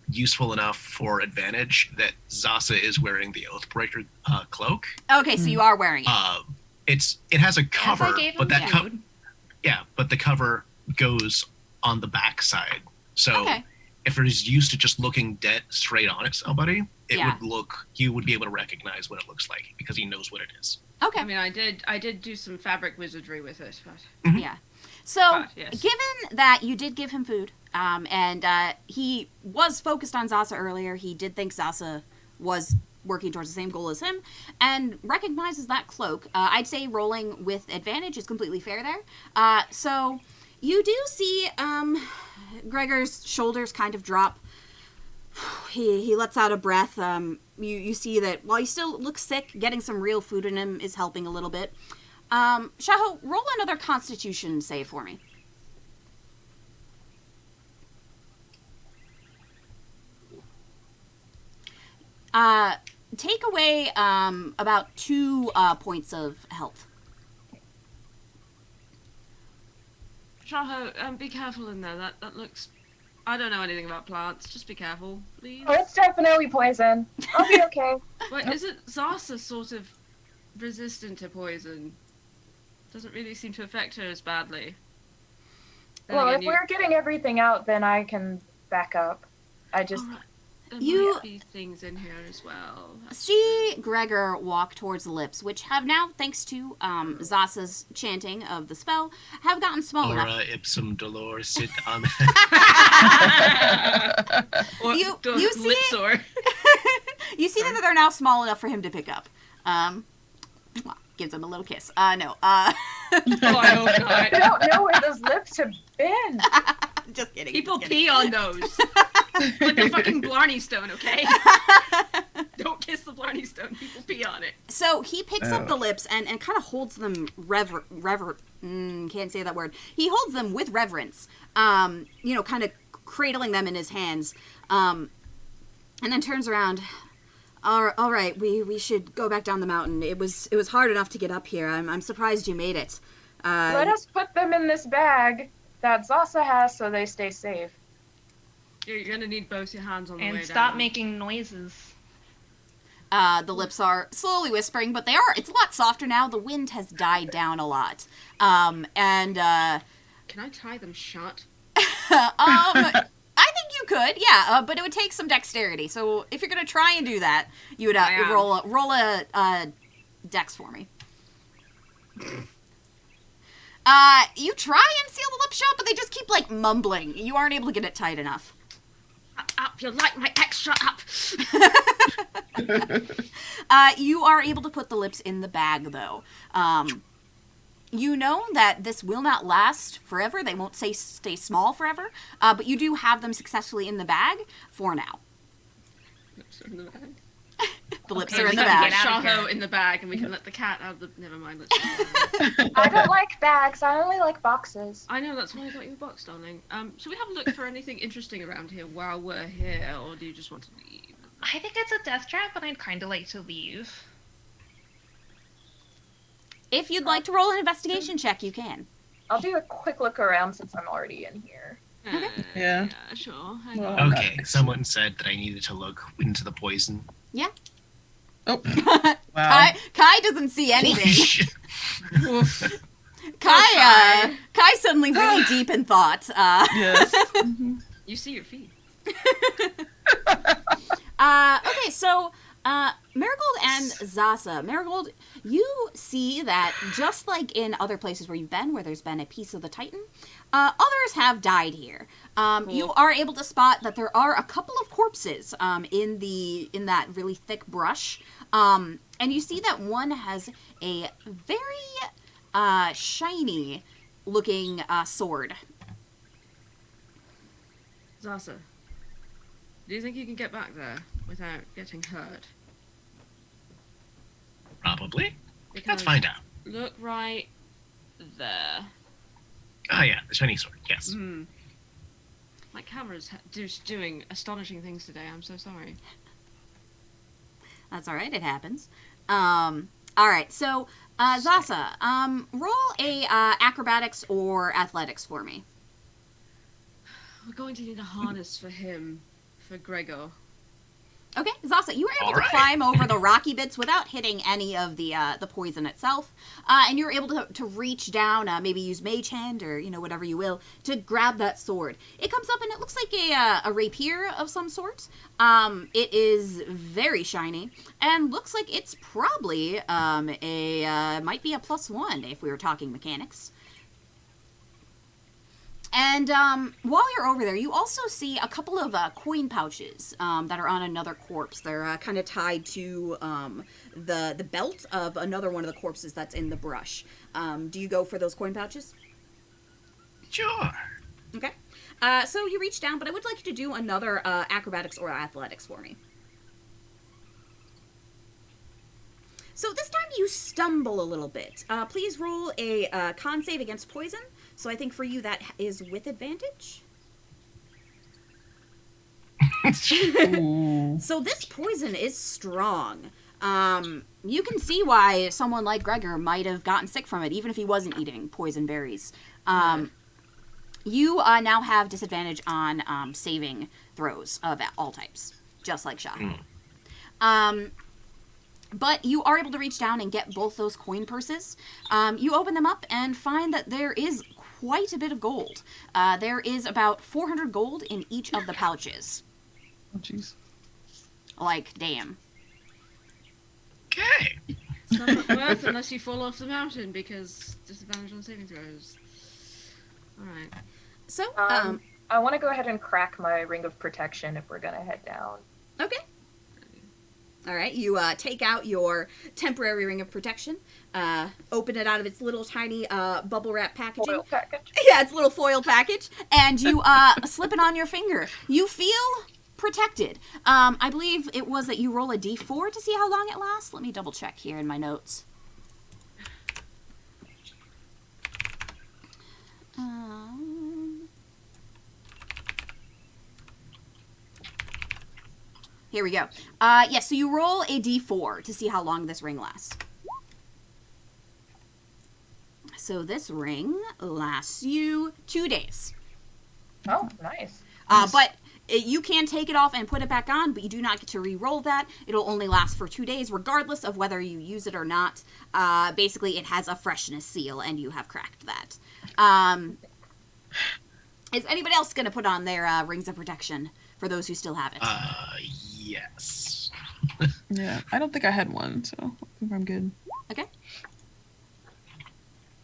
useful enough for advantage that Zasa is wearing the Oathbreaker cloak. Okay, so you are wearing it. It has a As cover, I gave but him that food. but the cover goes on the back side. So Okay. if it is used to just looking dead straight on at somebody, Yeah. you would be able to recognize what it looks like because he knows what it is. Okay. I mean, I did do some fabric wizardry with it, but Yeah. So, But, yes. given that you did give him food, and he was focused on Zasa earlier, he did think Zasa was working towards the same goal as him, and recognizes that cloak. I'd say rolling with advantage is completely fair there. So, you do see Gregor's shoulders kind of drop. He lets out a breath. You see that while he still looks sick, getting some real food in him is helping a little bit. Shaho, roll another Constitution save for me. Take away about 2 points of health. Shaho, be careful in there. That looks. I don't know anything about plants. Just be careful, please. Oh, it's definitely poison. I'll be okay. Wait, isn't Zasa sort of resistant to poison? Doesn't really seem to affect her as badly. Then Well, again, if we're getting everything out, then I can back up. I just... Alright, there You- might be things in here as well. See Gregor walk towards the lips, which have now, thanks to Zasa's chanting of the spell, have gotten small enough. Ora ipsum dolor sit on. Or You- the you see lip it? sore. You see that they're now small enough for him to pick up. Well, gives him a little kiss. No. Oh, I hope I not. don't know where those lips have been. Just kidding. People just kidding. pee on those. Like the fucking Blarney Stone, okay? Don't kiss the Blarney Stone. People pee on it. So he picks up the lips and kind of holds them can't say that word. He holds them with reverence, kind of cradling them in his hands, and then turns around. All right, we should go back down the mountain. It was hard enough to get up here. I'm surprised you made it. Let us put them in this bag that Zasa has so they stay safe. You're gonna need both your hands on the way And down. stop making noises. The lips are slowly whispering, but it's a lot softer now. The wind has died down a lot. Can I tie them shut? I think you could, yeah, but it would take some dexterity. So if you're gonna try and do that, you would I am. roll a dex for me. You try and seal the lips shut, but they just keep like mumbling. You aren't able to get it tight enough. Up, you like my ex, shut up! You are able to put the lips in the bag, though. You know that this will not last forever. They won't stay small forever. But you do have them successfully in the bag for now. Lips are in the bag. The lips Okay, are we in the gotta bag. get out of Shaho here. in the bag, and we can let the cat out of the. Never mind. Let's. I don't like bags. I only like boxes. I know, that's why I got you a box, darling. Should we have a look for anything interesting around here while we're here, or do you just want to leave? I think it's a death trap, but I'd kind of like to leave. If you'd like to roll an investigation check, you can. I'll do a quick look around since I'm already in here. Yeah. Sure. Hang Well, on. Okay, someone said that I needed to look into the poison. Oh, wow. Kai doesn't see anything. Oof. Kai suddenly really deep in thought. Yes. You see your feet. Okay, so Marigold and Zasa. Marigold, you see that just like in other places where you've been, where there's been a piece of the Titan, others have died here. You are able to spot that there are a couple of corpses in that really thick brush, and you see that one has a very shiny looking sword. Zasa, do you think you can get back there without getting hurt? Probably. Because Let's find out. Look right there. Oh yeah, the shiny sword. Yes. Hmm. My camera's doing astonishing things today. I'm so sorry. That's all right. It happens. All right. So, Zasa, roll a acrobatics or athletics for me. We're going to need a harness for him, for Gregor. Okay, Zasa, you were able All to right. climb over the rocky bits without hitting any of the poison itself, and you were able to reach down, maybe use Mage Hand or whatever you will, to grab that sword. It comes up and it looks like a rapier of some sort. It is very shiny and looks like it's probably might be a +1 if we were talking mechanics. And while you're over there, you also see a couple of coin pouches that are on another corpse. They're kind of tied to the belt of another one of the corpses that's in the brush. Do you go for those coin pouches? Sure. Okay. So you reach down, but I would like you to do another acrobatics or athletics for me. So this time you stumble a little bit. Please roll a con save against poison. So I think for you that is with advantage. Ooh. So this poison is strong. You can see why someone like Gregor might have gotten sick from it, even if he wasn't eating poison berries. You now have disadvantage on saving throws of all types, just like Shah. But you are able to reach down and get both those coin purses. You open them up and find that there is quite a bit of gold. There is about 400 gold in each of the pouches. Oh, jeez. Like, damn. Okay. It's not worth unless you fall off the mountain because disadvantage on saving throws. Alright. So, I want to go ahead and crack my ring of protection if we're gonna head down. okay. All right, you take out your temporary ring of protection, open it out of its little tiny bubble wrap packaging. Foil package. Yeah, it's a little foil package, and you slip it on your finger. You feel protected. I believe it was that you roll a d4 to see how long it lasts. Let me double check here in my notes. Here we go. Yes, so you roll a d4 to see how long this ring lasts. So this ring lasts you 2 days. Oh, nice. But you can take it off and put it back on, but you do not get to re-roll that. It'll only last for 2 days, regardless of whether you use it or not. Basically, it has a freshness seal, and you have cracked that. Is anybody else going to put on their rings of protection for those who still have it? Yes. Yeah, I don't think I had one, so I think I'm good. Okay.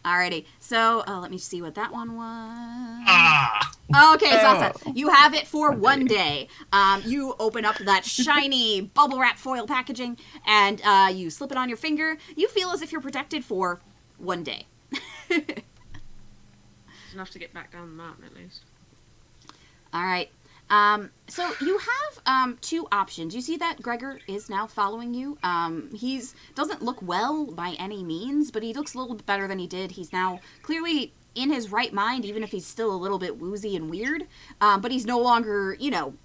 Alrighty. So, let me see what that one was. Okay, Sasa, you have it for 1 day. You open up that shiny bubble wrap foil packaging, and you slip it on your finger. You feel as if you're protected for 1 day. It's enough to get back down the mountain at least. All right. So you have 2 options. You see that Gregor is now following you. He's doesn't look well by any means, but he looks a little bit better than he did. He's now clearly in his right mind, even if he's still a little bit woozy and weird. But he's no longer,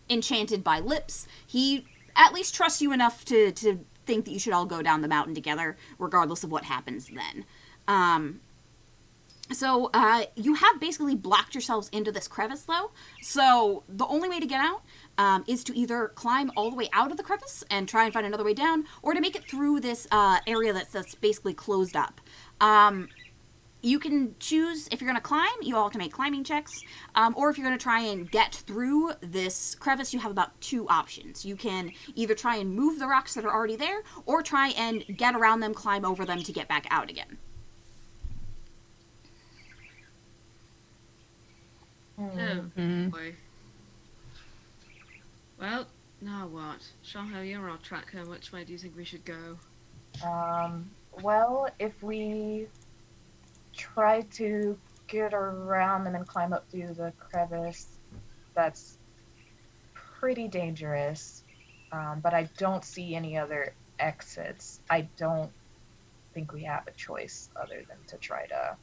enchanted by lips. He at least trusts you enough to think that you should all go down the mountain together, regardless of what happens then. So, you have basically blocked yourselves into this crevice, though. So, the only way to get out is to either climb all the way out of the crevice and try and find another way down, or to make it through this area that's basically closed up. You can choose, if you're going to climb, you all can make climbing checks, or if you're going to try and get through this crevice, you have about 2 options. You can either try and move the rocks that are already there, or try and get around them, climb over them to get back out again. Oh, boy. Well, now what? Shaho, you're our tracker. Which way do you think we should go? Well, if we try to get around and then climb up through the crevice, that's pretty dangerous. But I don't see any other exits. I don't think we have a choice other than to try to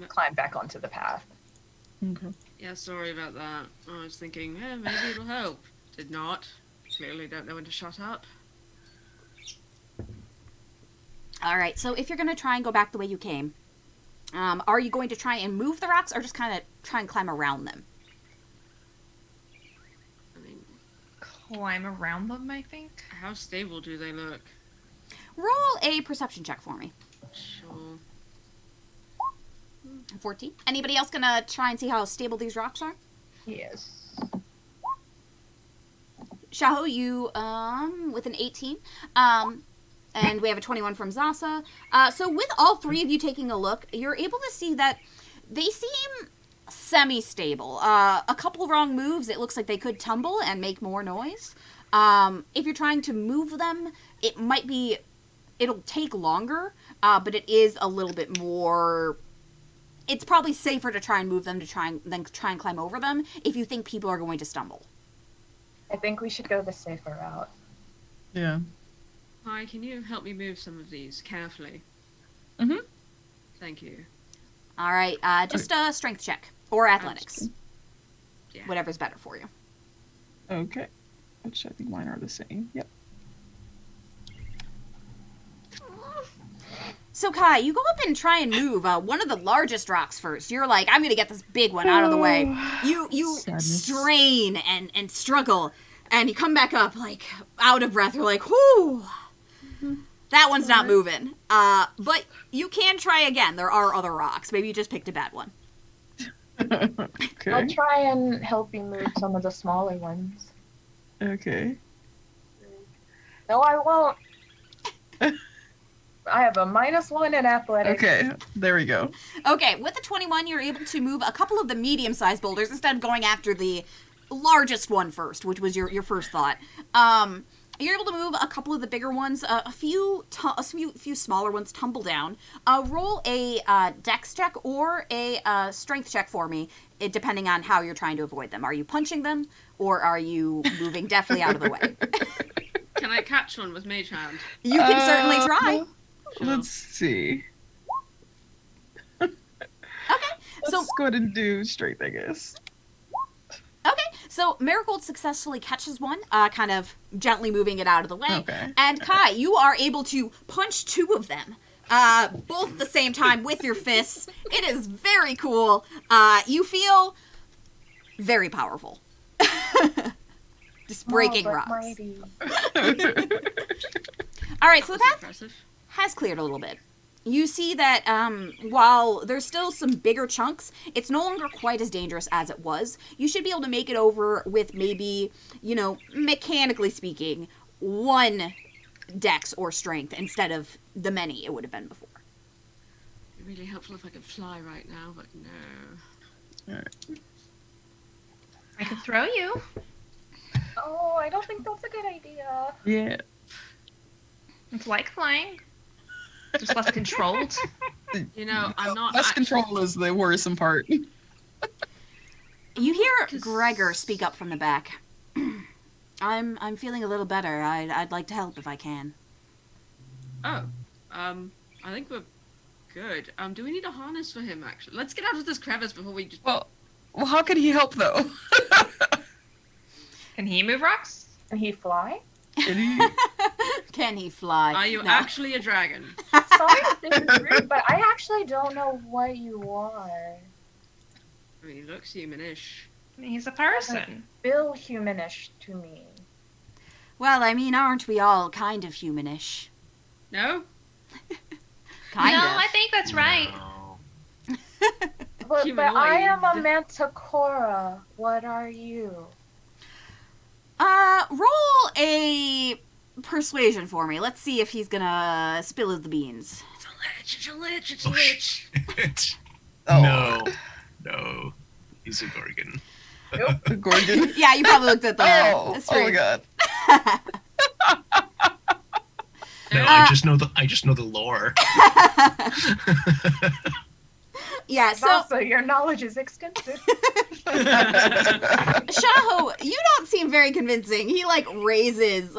climb back onto the path. Okay. Yeah, sorry about that. I was thinking, maybe it'll help. Did not. Clearly don't know when to shut up. Alright, so if you're going to try and go back the way you came, are you going to try and move the rocks, or just kind of try and climb around them? I mean, climb around them, I think. How stable do they look? Roll a perception check for me. Sure. 14. Anybody else gonna try and see how stable these rocks are? Yes. Shaho, you with an 18. And we have a 21 from Zasa. So with all three of you taking a look, you're able to see that they seem semi-stable. A couple wrong moves, it looks like they could tumble and make more noise. If you're trying to move them, it'll take longer, but it is a little bit more... It's probably safer to try and move them than try and climb over them if you think people are going to stumble. I think we should go the safer route. Yeah. Hi, can you help me move some of these carefully? Mhm. Thank you. All right, just a strength check or athletics. Yeah. Whatever's better for you. Okay. Which I think mine are the same. Yep. So Kai, you go up and try and move one of the largest rocks first. You're like, I'm gonna get this big one out of the way. You Sadness. strain and struggle, and you come back up like out of breath. You're like, whoo, that one's not moving. But you can try again. There are other rocks. Maybe you just picked a bad one. Okay. I'll try and help you move some of the smaller ones. Okay. No, I won't. I have a -1 in athletics. Okay. There we go. Okay, with the 21, you're able to move a couple of the medium-sized boulders instead of going after the largest one first, which was your first thought. You're able to move a couple of the bigger ones. A few smaller ones tumble down. Roll a dex check or a strength check for me, depending on how you're trying to avoid them. Are you punching them, or are you moving deftly out of the way? Can I catch one with Mage Hand? You can certainly try. Sure. Let's see. Okay, so Let's go ahead and do strength, I guess. okay, so Marigold successfully catches one, kind of gently moving it out of the way. Okay. And Kai, you are able to punch two of them, both at the same time with your fists. It is very cool. You feel very powerful. Just breaking Small rocks. but mighty. All right, so the That's path impressive. has cleared a little bit. You see that while there's still some bigger chunks, it's no longer quite as dangerous as it was. You should be able to make it over with maybe, mechanically speaking, one dex or strength instead of the many it would have been before. It'd be really helpful if I could fly right now, but no. Alright. I could throw you. Oh, I don't think that's a good idea. Yeah. It's like flying. Just less controlled. You know, I'm not Less actually- control is the worrisome part. You hear 'Cause- Gregor speak up from the back. I'm feeling a little better. I'd like to help if I can. Oh, I think we're good. Do we need a harness for him, actually? Let's get out of this crevice before we just... Well, how could he help though? Can he move rocks? Can he fly? Can he? Can he fly? Are you No. actually a dragon? Sorry if this is rude, but I actually don't know what you are. I mean, he looks humanish. He's a person. Feel humanish to me. Well, I mean, aren't we all kind of humanish? No? Kind no, of. I think that's right. No. But I am a Humanoid. manticora. What are you? Roll a persuasion for me. Let's see if he's gonna spill the beans. It's a lich, it's a lich, it's a Oh, lich. shit. Oh. No. He's a Gorgon. The Gorgon. Yeah, you probably looked at the Oh my stream. god. No, I just know the lore. Yeah, so Also, your knowledge is extensive. Shaho, you don't seem very convincing. He raises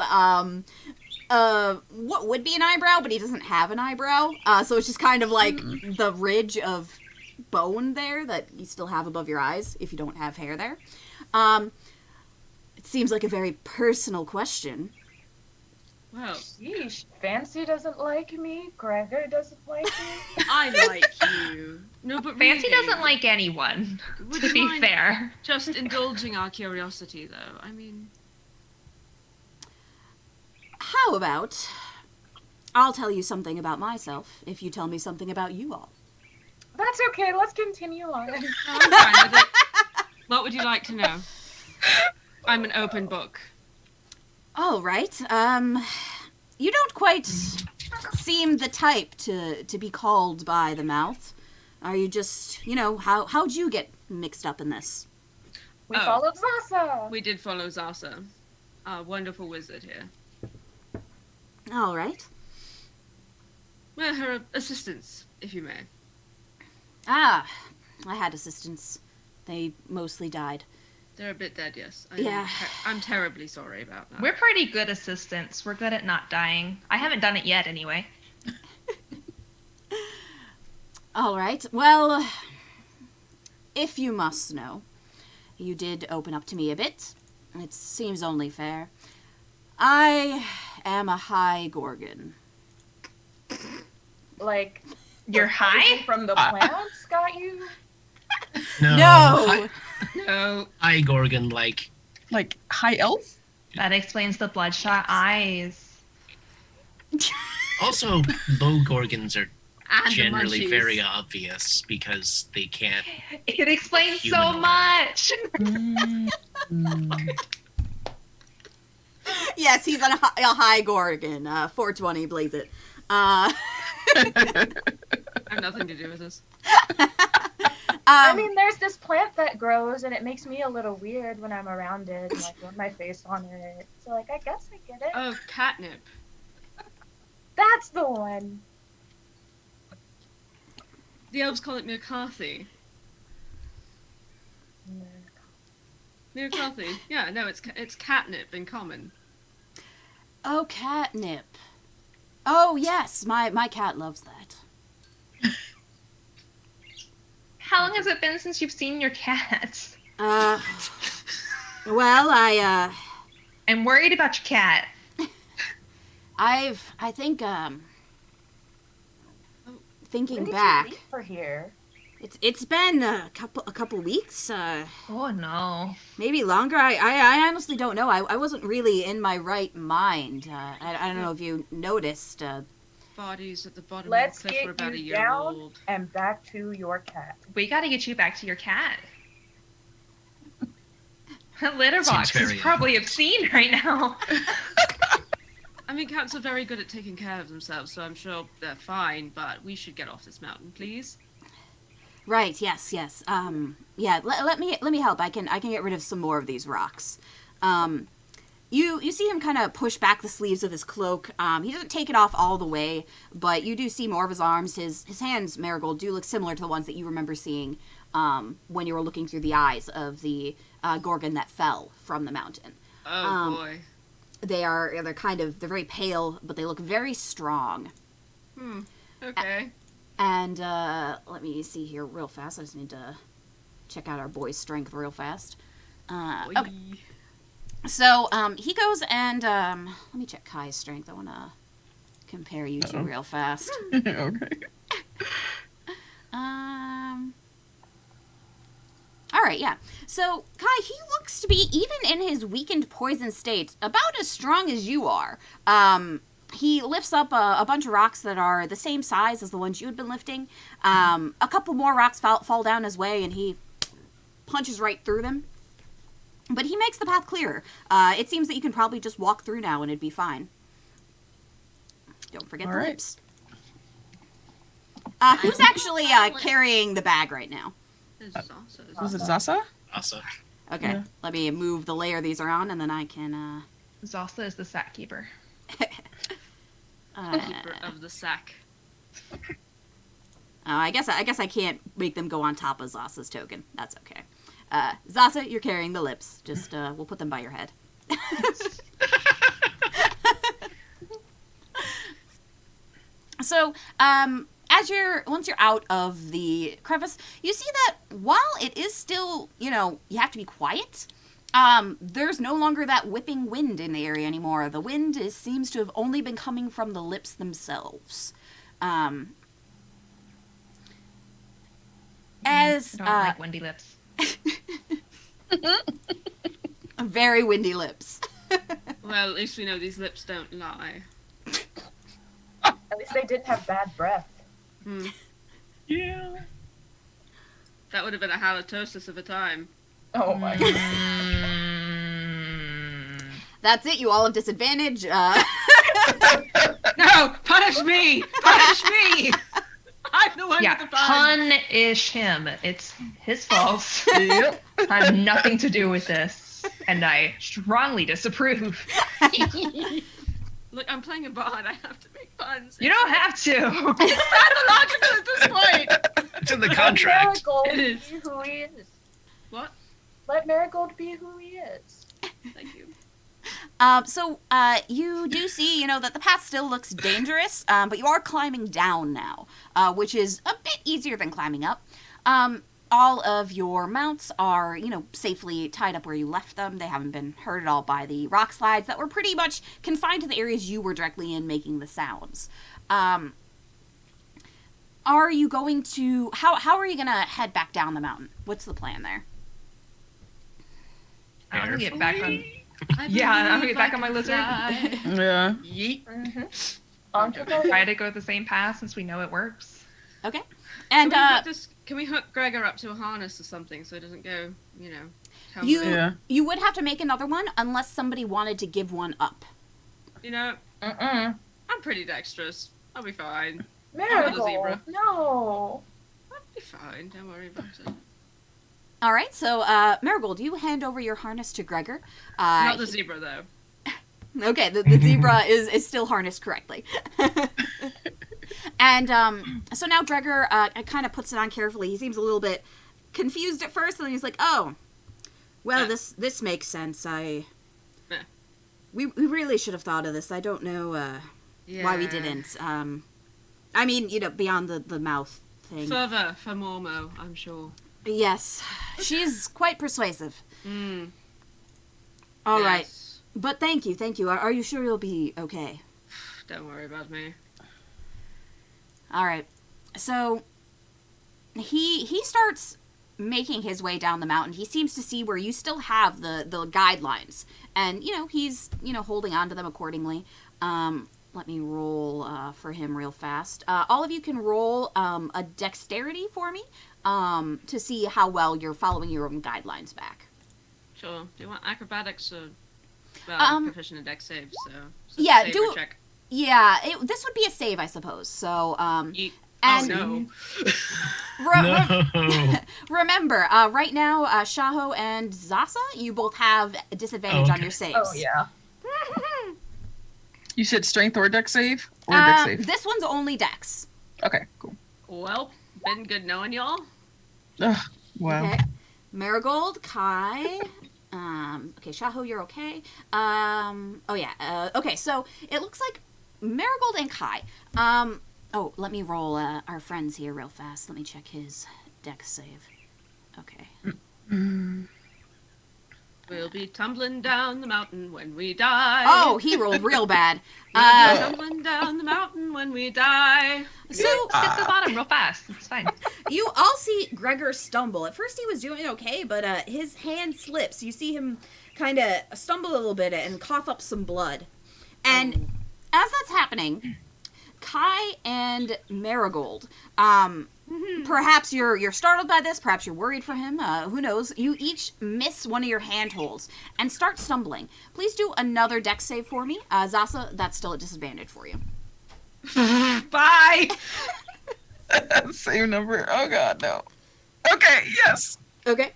what would be an eyebrow, but he doesn't have an eyebrow. So it's just kind of like the ridge of bone there that you still have above your eyes if you don't have hair there. It seems like a very personal question. Well, Sheesh, Fancy doesn't like me. Gregor doesn't like me. I like you. No, but Fancy really, doesn't like anyone, would to you be mind fair. just indulging our curiosity, though? I mean, how about I'll tell you something about myself if you tell me something about you all. That's okay. Let's continue on. I'm fine with it. What would you like to know? I'm an open book. All right. You don't quite seem the type to be called by the mouth. Are you just, how'd you get mixed up in this? We followed Zasa. We did follow Zasa, our wonderful wizard here. All right. We're her assistants, if you may. Ah, I had assistants. They mostly died. They're a bit dead, yes. Yeah. I'm terribly sorry about that. We're pretty good assistants. We're good at not dying. I haven't done it yet, anyway. All right. Well, if you must know, you did open up to me a bit. It seems only fair. I am a high Gorgon. Like, You're high? from the plants got you? No. No. Hi, Gorgon, like high elf? That explains the bloodshot eyes. also low Gorgons are And generally the munchies. very obvious because they can't. It explains so Humanoid. much. Yes, he's a high Gorgon. 420, blaze it. I have nothing to do with this. I mean, there's this plant that grows, and it makes me a little weird when I'm around it, and, rub my face on it. So, I guess I get it. Oh, catnip. That's the one. The elves call it McCarthy. McCarthy. Yeah, no, it's catnip in common. Oh, catnip. Oh, yes, my cat loves that. How long has it been since you've seen your cat? Well, I'm worried about your cat. I think, thinking When did back, you leave for here? it's been a couple weeks, Oh no. maybe longer. I honestly don't know. I wasn't really in my right mind. I don't know if you noticed. Bodies at the bottom Let's of the cliff were get about a you year down old. and back to your cat. We gotta get you back to your cat. That litter Seems box is very probably obscene right now. I mean, cats are very good at taking care of themselves, so I'm sure they're fine, but we should get off this mountain, please. Right. Yes. Yeah. Let me help. I can get rid of some more of these rocks. You see him kind of push back the sleeves of his cloak. He doesn't take it off all the way, but you do see more of his arms. His hands, Marigold, do look similar to the ones that you remember seeing when you were looking through the eyes of the Gorgon that fell from the mountain. Oh boy. They're very pale, but they look very strong. Okay. And let me see here real fast. I just need to check out our boy's strength real fast. Okay. So he goes and let me check Kai's strength. I want to compare you two real fast. Okay. All right, yeah. So Kai, he looks to be, even in his weakened poison state, about as strong as you are. He lifts up a bunch of rocks that are the same size as the ones you had been lifting. A couple more rocks fall down his way, and he punches right through them. But he makes the path clearer. It seems that you can probably just walk through now, and it'd be fine. Don't forget All the right. lips. Who's actually carrying the bag right now? There's Zasa. Was it Zasa? Also, Okay, Yeah. let me move the layer these are on, and then I can... Zasa is the sack keeper. Keeper of the sack. I guess I can't make them go on top of Zasa's token. That's okay. Zasa, you're carrying the lips. Just we'll put them by your head. So, once you're out of the crevice, you see that while it is still, you have to be quiet. There's no longer that whipping wind in the area anymore. The wind seems to have only been coming from the lips themselves. As I don't like windy lips. very windy lips. Well, at least we know these lips don't lie. At least they didn't have bad breath. Hmm. Yeah. That would have been a halitosis of a time. Oh my god. That's it. You all have disadvantage. No! Punish me! Punish me! I'm the one Yeah, with the fun. punish him. It's his fault. Yep. I have nothing to do with this, and I strongly disapprove. Look, I'm playing a bard. I have to make puns. You don't have to. It's pathological at this point. It's in the Let contract. Marigold It is. be who he is. What? Let Marigold be who he is. Thank you. You do see, that the path still looks dangerous, but you are climbing down now, which is a bit easier than climbing up. All of your mounts are, safely tied up where you left them. They haven't been hurt at all by the rock slides that were pretty much confined to the areas you were directly in making the sounds. Are you going to... How are you going to head back down the mountain? What's the plan there? I'm gonna get back on. I Yeah, I'm gonna believe get back I on my can lizard. fly. Yeah. Yeet. Onto the Try to go the same path since we know it works. Okay. And, Can we hook Gregor up to a harness or something so it doesn't go, you tumbling? Yeah. you would have to make another one unless somebody wanted to give one up. Mm-mm. I'm pretty dexterous. I'll be fine. Marigold, zebra. no. I'll be fine. Don't worry about it. All right, so Marigold, you hand over your harness to Gregor. Not the zebra, though. Okay, the zebra is still harnessed correctly. And so now Gregor kind of puts it on carefully. He seems a little bit confused at first, and then he's like, "Oh, well, this makes sense. We really should have thought of this. I don't know why we didn't. I mean, beyond the mouth thing. Further for Mormo, I'm sure. Yes, she's quite persuasive. Mm. All right, Yes. but thank you. Are you sure you'll be okay? Don't worry about me. All right. So he starts making his way down the mountain. He seems to see where you still have the guidelines, and he's holding on to them accordingly. Let me roll for him real fast. All of you can roll a dexterity for me to see how well you're following your own guidelines back. Sure. Do you want acrobatics or proficient in dex saves? So Yeah, save do- or check. Yeah, this would be a save, I suppose. So Yeet. and Oh No. remember, right now, Shaho and Zasa, you both have a disadvantage on Okay. your saves. Oh yeah. You said strength or dex save? Or dex save? This one's only dex. Okay, cool. no. Well, been good knowing y'all. Ugh, wow. Okay. Marigold, Kai. Okay, Shaho, you're okay. Oh yeah. Okay, so it looks like Marigold and Kai. Oh, let me roll our friends here real fast. Let me check his dex save. Okay. We'll be tumbling down the mountain when we die. Oh, he rolled real bad. We'll be tumbling down the mountain when we die. So Get to the bottom real fast. It's fine. you all see Gregor stumble. At first he was doing okay, but his hand slips. You see him kind of stumble a little bit and cough up some blood. And as that's happening, Kai and Marigold, perhaps you're startled by this, perhaps you're worried for him, who knows. You each miss one of your handholds and start stumbling. Please do another dex save for me. Zasa, that's still a disadvantage for you. Bye. Same number. Oh god, no. Okay, yes. Okay.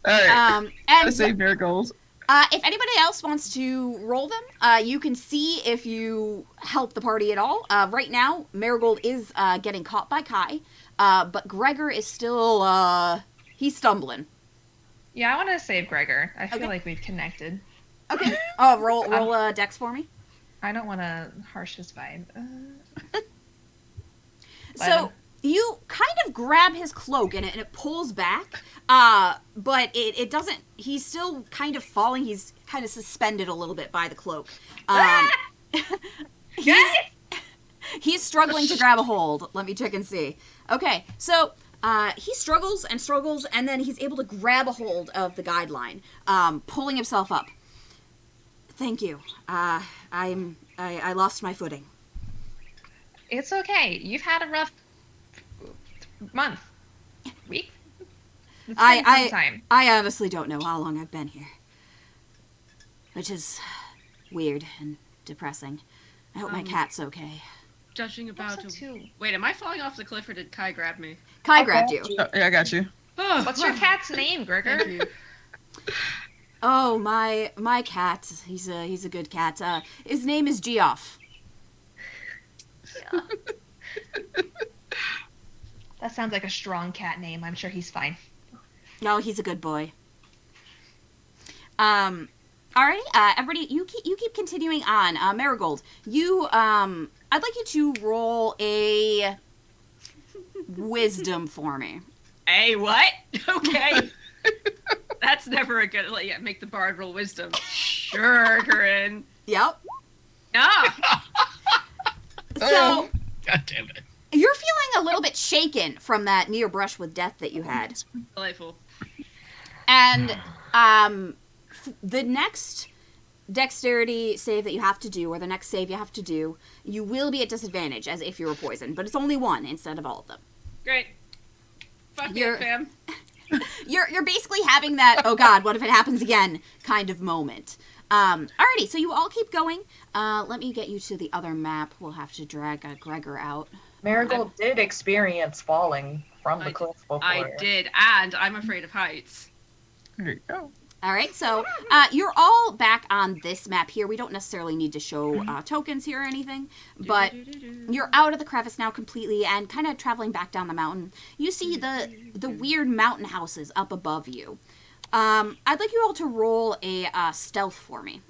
Alright. And Save miracles. if anybody else wants to roll them, you can see if you help the party at all. Right now, Marigold is getting caught by Kai, but Gregor is still, he's stumbling. Yeah, I want to save Gregor. I feel Okay. like we've connected. Okay. Roll dex for me. I don't want to harsh his vibe. So you kind of grab his cloak and it pulls back, but it doesn't. He's still kind of falling. He's kind of suspended a little bit by the cloak. He's struggling to grab a hold. Let me check and see. Okay, so he struggles, and then he's able to grab a hold of the guideline, pulling himself up. Thank you. I lost my footing. It's okay. You've had a rough month, week. It's been some time. I honestly don't know how long I've been here, which is weird and depressing. I hope my cat's okay. Judging about Also too. Wait, am I falling off the cliff or did Kai grab me? Kai grabbed you. Yeah, I got you. Oh, What's your cat's name, Gregor? Thank you. Oh, my cat. He's a good cat. His name is Geoff. That sounds like a strong cat name. I'm sure he's fine. No, he's a good boy. Alrighty, everybody, you keep continuing on. Marigold, I'd like you to roll a wisdom for me. Hey, what? Okay. That's never a good. Yeah, make the bard roll wisdom. Sure, Corinne. Yep. No. So God damn it. you're feeling a little bit shaken from that near brush with death that you had, Delightful. and the next dexterity save that you have to do, or the next save you have to do, you will be at disadvantage as if you were poisoned, but it's only one instead of all of them. Great. Fuck You're- it, fam. You're basically having that, oh god, what if it happens again kind of moment. Alrighty, so you all keep going. Let me get you to the other map. We'll have to drag Gregor out. Marigold did experience falling from the cliff before. I did, and I'm afraid of heights. There you go. Alright, so you're all back on this map here. We don't necessarily need to show tokens here or anything, but you're out of the crevice now completely and kind of traveling back down the mountain. You see the weird mountain houses up above you. I'd like you all to roll a stealth for me.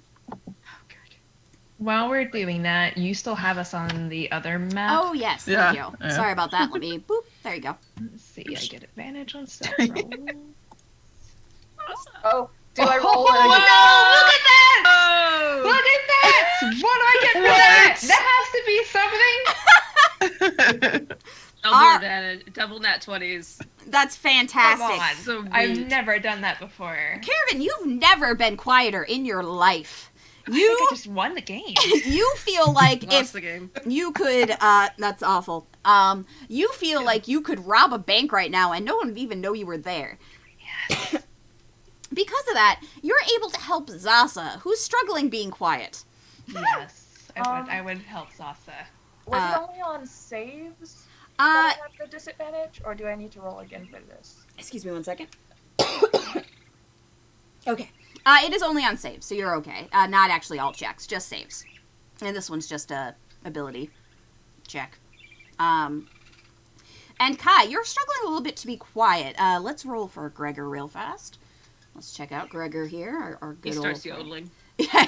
While we're doing that, you still have us on the other map. Oh, yes, Yeah, thank you. yeah. Sorry about that. Let me, boop, there you go. Let's see, I get advantage on stealth rolls. Oh, do I roll Oh, it? no! Look at that! Oh! Look at that! What do I get for that? That has to be something. Double Our- advantage, double nat 20s. That's fantastic. Come on. So I've neat. never done that before. Caravan, you've never been quieter in your life. I think I just won the game. You feel like Lost if the game. you could, that's awful. You feel like you could rob a bank right now and no one would even know you were there. Yes. Because of that, you're able to help Zasa, who's struggling being quiet. Yes. I would help Sasa. Was Uh, it only on saves that I Uh, have the disadvantage, or do I need to roll again for this? excuse me one second. Okay. It is only on saves, so you're okay. Not actually all checks, just saves. And this one's just a ability check. And Kai, you're struggling a little bit to be quiet. Let's roll for Gregor real fast. Let's check out Gregor here. Our He good starts old yodeling. Yeah,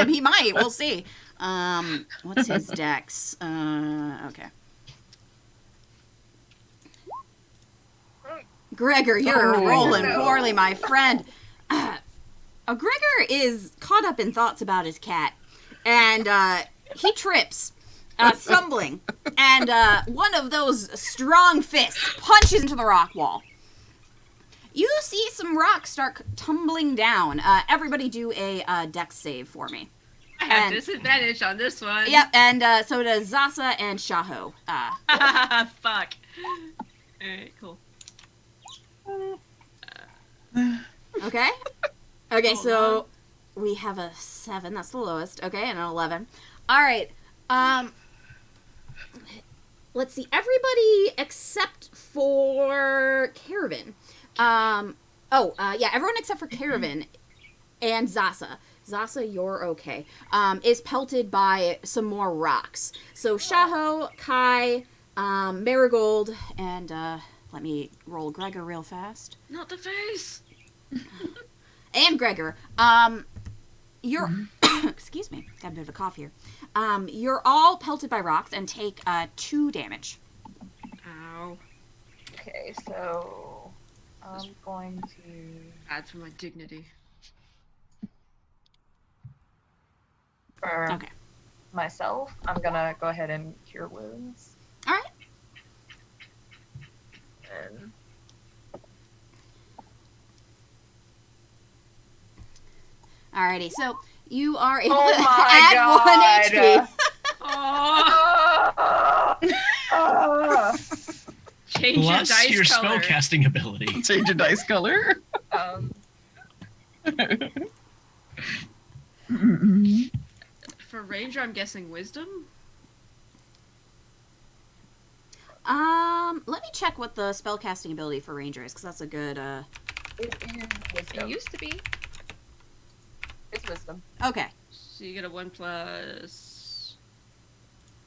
he might. We'll see. What's his dex? Okay. Gregor, you're Oh. rolling poorly, my friend. Gregor is caught up in thoughts about his cat, and he trips, stumbling, and one of those strong fists punches into the rock wall. You see some rocks start tumbling down. Everybody do a dex save for me. I have And- disadvantage on this one. Yep, and so does Zasa and Shaho. Fuck. Alright, cool. Okay? Okay, Hold so we have a 7, that's the lowest. Okay, and an 11. Alright, let's see. Everybody except for Caravan. Yeah, everyone except for Caravan and Zasa. Zasa, you're okay. Is pelted by some more rocks. So Shaho, Kai, Marigold, and let me roll Gregor real fast. Not the face. And Gregor, you're excuse me, got a bit of a cough here. You're all pelted by rocks and take 2 damage. Ow. Okay, so I'm going to. Bad for my dignity. For Okay. myself, I'm gonna go ahead and cure wounds. All right. And Alrighty, so You are able Oh to my add 1 God. HP. Oh, change Plus your dice your color. spellcasting ability. Change your dice color. For Ranger, I'm guessing wisdom. Let me check what the spellcasting ability for Ranger is, because that's a good, It is It wisdom. used to be. It's wisdom. Okay. So you get a 1+.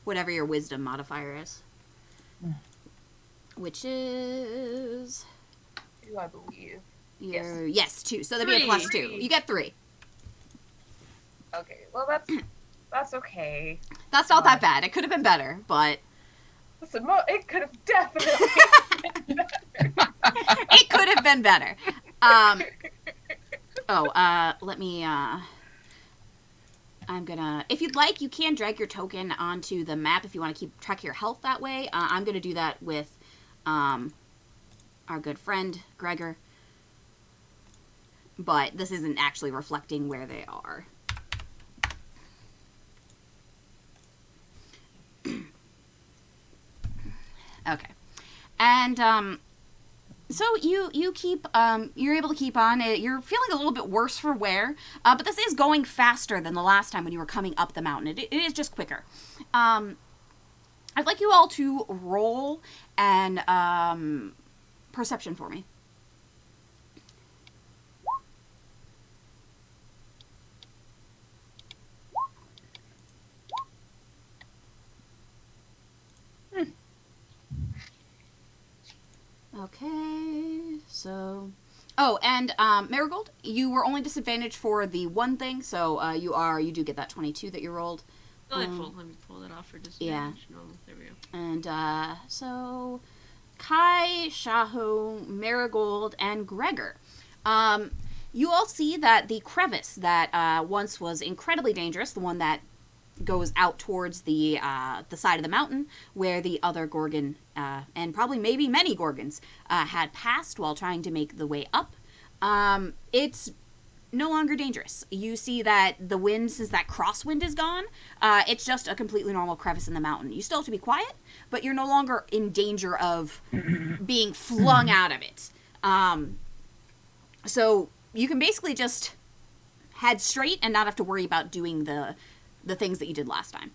Whatever your wisdom modifier is. Which is... 2, I believe. Yes, 2. So that'd be a +2. 3. You get 3. Okay, well that's okay. That's not that bad. It could have been better, but... Listen, it could have definitely been better. It could have been better. Let me, I'm gonna... If you'd like, you can drag your token onto the map if you want to keep track of your health that way. I'm gonna do that with, our good friend, Gregor. But this isn't actually reflecting where they are. Okay. And, so you keep, you're able to keep on. You're feeling a little bit worse for wear, but this is going faster than the last time when you were coming up the mountain. It is just quicker. I'd like you all to roll an, perception for me. Okay, so... Oh, and, Marigold, you were only disadvantaged for the one thing, so, you do get that 22 that you rolled. Delightful. Let me pull that off for disadvantage. No, there we go. And, so... Kai, Shaho, Marigold, and Gregor. You all see that the crevice that, once was incredibly dangerous, the one that goes out towards the side of the mountain where the other Gorgon, and probably maybe many Gorgons, had passed while trying to make the way up. It's no longer dangerous. You see that the wind, since that crosswind is gone, it's just a completely normal crevice in the mountain. You still have to be quiet, but you're no longer in danger of being flung out of it. So you can basically just head straight and not have to worry about doing the things that you did last time.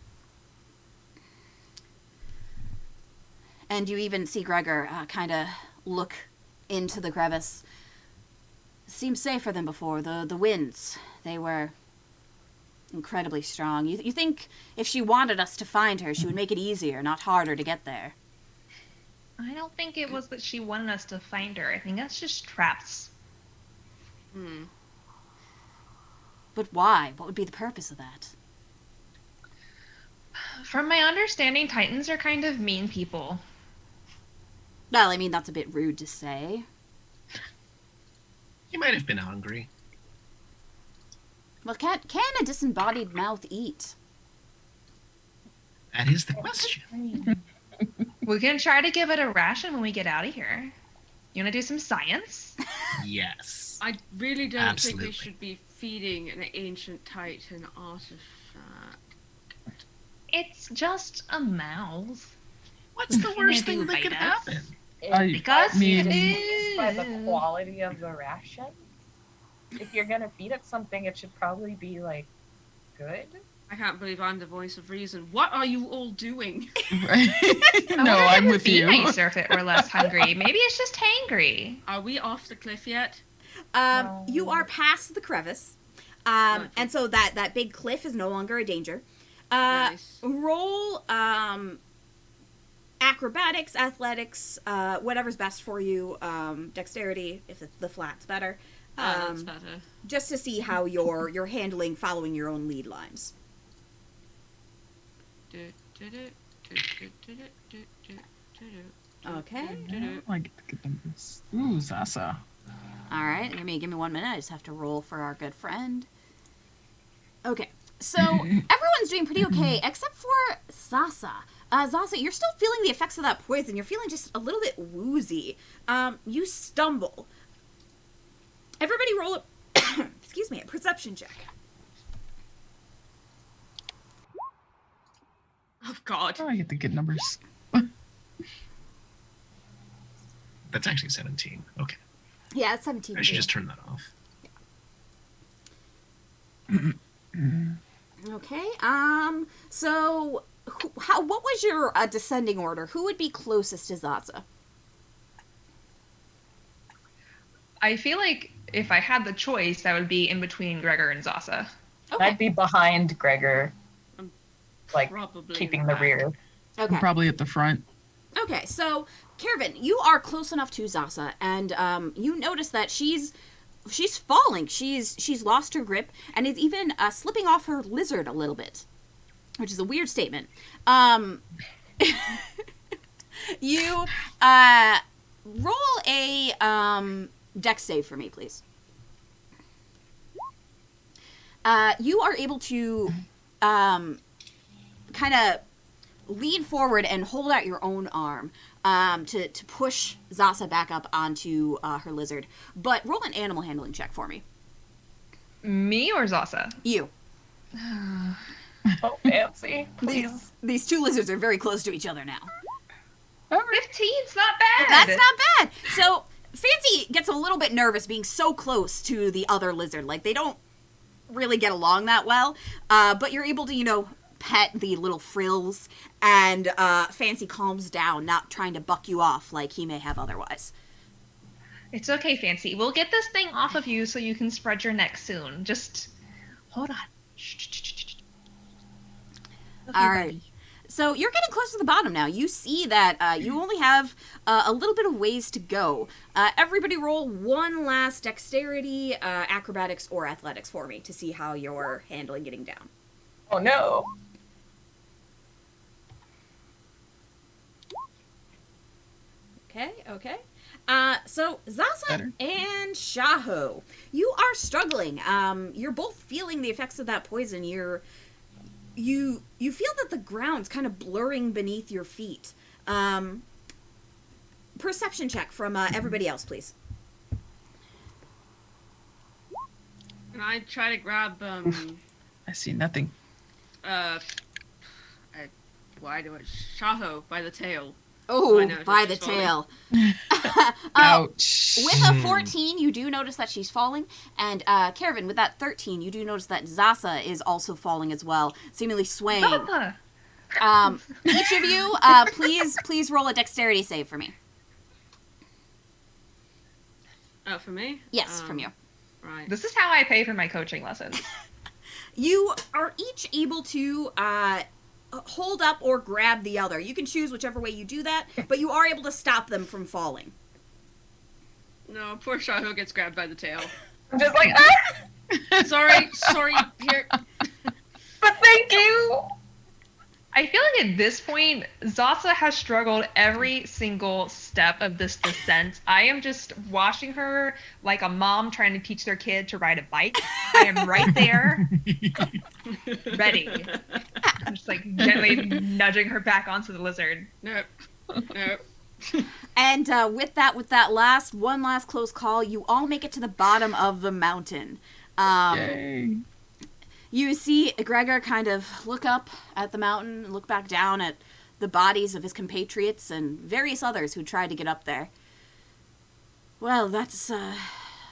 And you even see Gregor kind of look into the crevice. Seems safer than before. The winds, they were incredibly strong. You think if she wanted us to find her, she would make it easier, not harder to get there. I don't think it was that she wanted us to find her. I think that's just traps. But why? What would be the purpose of that? From my understanding, Titans are kind of mean people. Well, I mean, that's a bit rude to say. You might have been hungry. Well, can a disembodied mouth eat? That is the question. We can try to give it a ration when we get out of here. You want to do some science? Yes. I really don't Absolutely. think we should be feeding an ancient Titan artifact. It's just a mouth. What's the worst thing that Invite could us. happen? Because mean- it By the is. quality of the ration. If you're gonna feed it something, it should probably be like good. I can't believe I'm the voice of reason. What are you all doing? Right? I No, wonder if I'm it would with be you. nicer if it were less hungry. Maybe it's just hangry. Are we off the cliff yet? No. You are past the crevice. Gotcha. And so that big cliff is no longer a danger. Nice. Roll acrobatics, athletics, whatever's best for you. Dexterity, if the flat's better. That's better. Just to see how you're handling following your own lead lines. Okay. I get to get them this. Ooh, Sasa. All right, give me 1 minute. I just have to roll for our good friend. Okay, so everyone's doing pretty okay except for Sasa. Sasa, you're still feeling the effects of that poison. You're feeling just a little bit woozy. You stumble. Everybody roll a, excuse me, a perception check. God. Oh, I get the good numbers. That's actually 17. Okay. Yeah, it's 17. I should just turn that off. Okay. So, what was your descending order? Who would be closest to Zaza? I feel like if I had the choice, I would be in between Gregor and Zasa. Okay. I'd be behind Gregor, like Probably keeping the back. rear. Okay. Probably at the front. Okay, so Caravan, you are close enough to Zasa, and you notice that she's falling. She's lost her grip and is even slipping off her lizard a little bit, which is a weird statement. You roll a dex save for me, please. You are able to kind of lean forward and hold out your own arm to push Zasa back up onto her lizard. But roll an animal handling check for me. Me or Zasa? You. Oh, fancy. Please. These two lizards are very close to each other now. 15's not bad. That's not bad. So Fancy gets a little bit nervous being so close to the other lizard. Like, they don't really get along that well. But you're able to, pet the little frills, and Fancy calms down, not trying to buck you off like he may have otherwise. It's okay, Fancy. We'll get this thing off of you so you can spread your neck soon. Just hold on. Shh. Okay, All right. buddy. So you're getting close to the bottom now. You see that you only have a little bit of ways to go. Everybody roll one last dexterity, acrobatics, or athletics for me to see how you're handling getting down. Oh no. Okay. So Zaza Better. and Shaho, you are struggling. You're both feeling the effects of that poison. You feel that the ground's kind of blurring beneath your feet. Perception check from everybody else, please. And I try to grab I see nothing. Shaho by the tail. Oh, I know, by she's the falling. tail. Ouch. With a 14, you do notice that she's falling. And Caravan, with that 13, you do notice that Zasa is also falling as well, seemingly swaying. Zasa! Each of you, please roll a dexterity save for me. Oh, for me? Yes, from you. Right. This is how I pay for my coaching lessons. You are each able to hold up or grab the other. You can choose whichever way you do that, but you are able to stop them from falling. No, poor Shaho gets grabbed by the tail. I'm just like, Sorry, here. but thank you. I feel like at this point, Zasa has struggled every single step of this descent. I am just watching her like a mom trying to teach their kid to ride a bike. I am right there, ready. I'm just like gently nudging her back onto the lizard. Nope. And with that one last close call, you all make it to the bottom of the mountain. Yay. You see Gregor kind of look up at the mountain, look back down at the bodies of his compatriots and various others who tried to get up there. Well, that's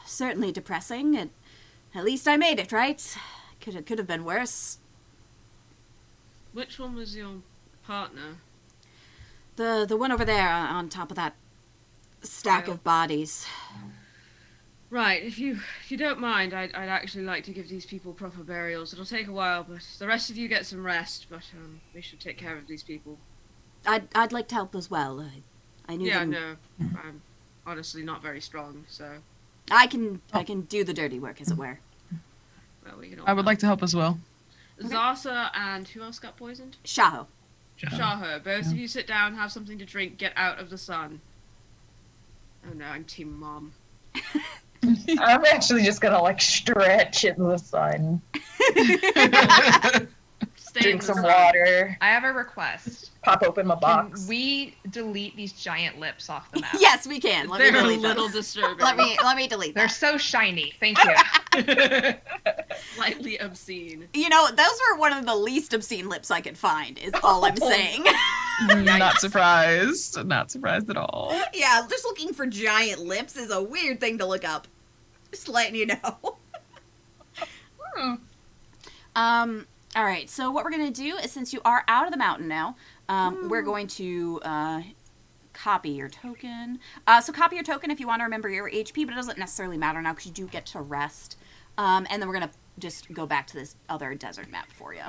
certainly depressing. At least I made it, right? Could have been worse. Which one was your partner? The one over there on top of that stack Pile. of bodies. Right, if you don't mind, I'd actually like to give these people proper burials. It'll take a while, but the rest of you get some rest. But we should take care of these people. I'd like to help as well. I knew them. No, I'm honestly not very strong, so I can do the dirty work, as it were. well, we can all I would like to help as well. Zasa and who else got poisoned? Shaho. Shaho. Both of you sit down, have something to drink, get out of the sun. Oh no, I'm team mom. I'm actually just gonna stretch in the sun, Stay in drink the some sun. water, I have a request. pop open my Can box. we delete these giant lips off the map? Yes, we can. Let me They're a delete little those. disturbing. Let me delete They're that. so shiny. Thank you. slightly obscene. You know, those were one of the least obscene lips I could find, is all I'm saying. Not surprised. Not surprised at all. Yeah, just looking for giant lips is a weird thing to look up. Just letting you know. All right, so what we're going to do is, since you are out of the mountain now, we're going to copy your token. So copy your token if you want to remember your HP, but it doesn't necessarily matter now because you do get to rest. And then we're going to just go back to this other desert map for you.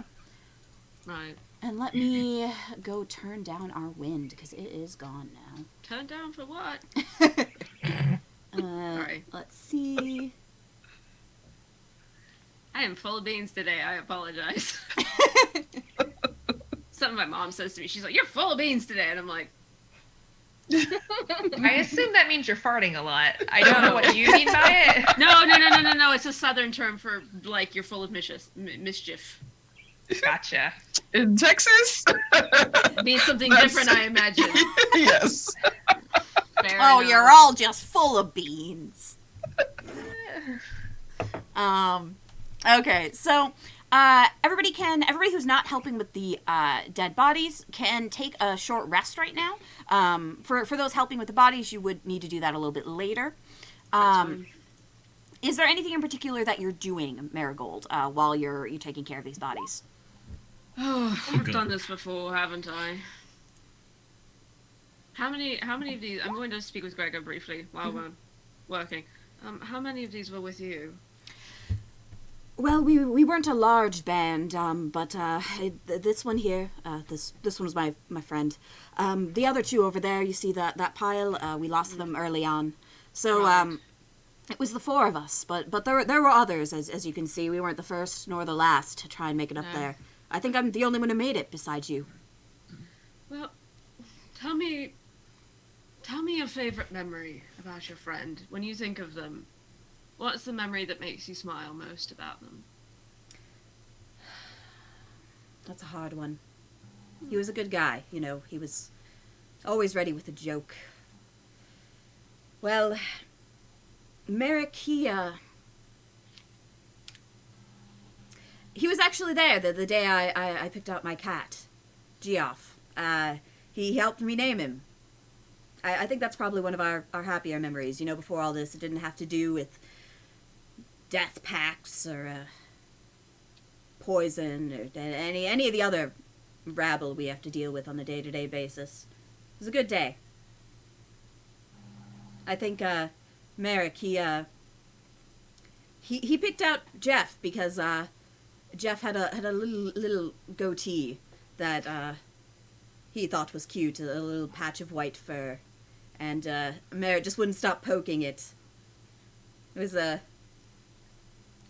Right. And let me go turn down our wind because it is gone now. Turn down for what? Sorry. Let's see. I am full of beans today. I apologize. Something my mom says to me. She's like, "You're full of beans today," and I'm like, I assume that means you're farting a lot. I don't know what you mean by it. No. It's a southern term for like you're full of mischief. Gotcha. In Texas? It means something different, I imagine. Yes. Fair Oh, enough. you're all just full of beans. Okay, so everybody who's not helping with the dead bodies can take a short rest right now. For those helping with the bodies, you would need to do that a little bit later. Is there anything in particular that you're doing, Marigold, while you're taking care of these bodies? Oh, I've done this before, haven't I? How many of these? I'm going to speak with Gregor briefly while we're working. How many of these were with you? Well, we weren't a large band, but this one here, this one was my friend. The other two over there, you see that pile, we lost them early on. So, Right. it was the four of us, but there were others, as you can see. We weren't the first nor the last to try and make it up No. there. I think I'm the only one who made it besides you. Well, tell me your favorite memory about your friend. When you think of them, what's the memory that makes you smile most about them? That's a hard one. He was a good guy, you know. He was always ready with a joke. Well, Merrick, he was actually there the day I picked out my cat, Geoff. He helped me name him. I think that's probably one of our happier memories. You know, before all this, it didn't have to do with death pacts or poison or any of the other rabble we have to deal with on a day-to-day basis. It was a good day. I think Merrick, he picked out Jeff because Jeff had a little goatee that he thought was cute, a little patch of white fur, and Merrick just wouldn't stop poking it. It was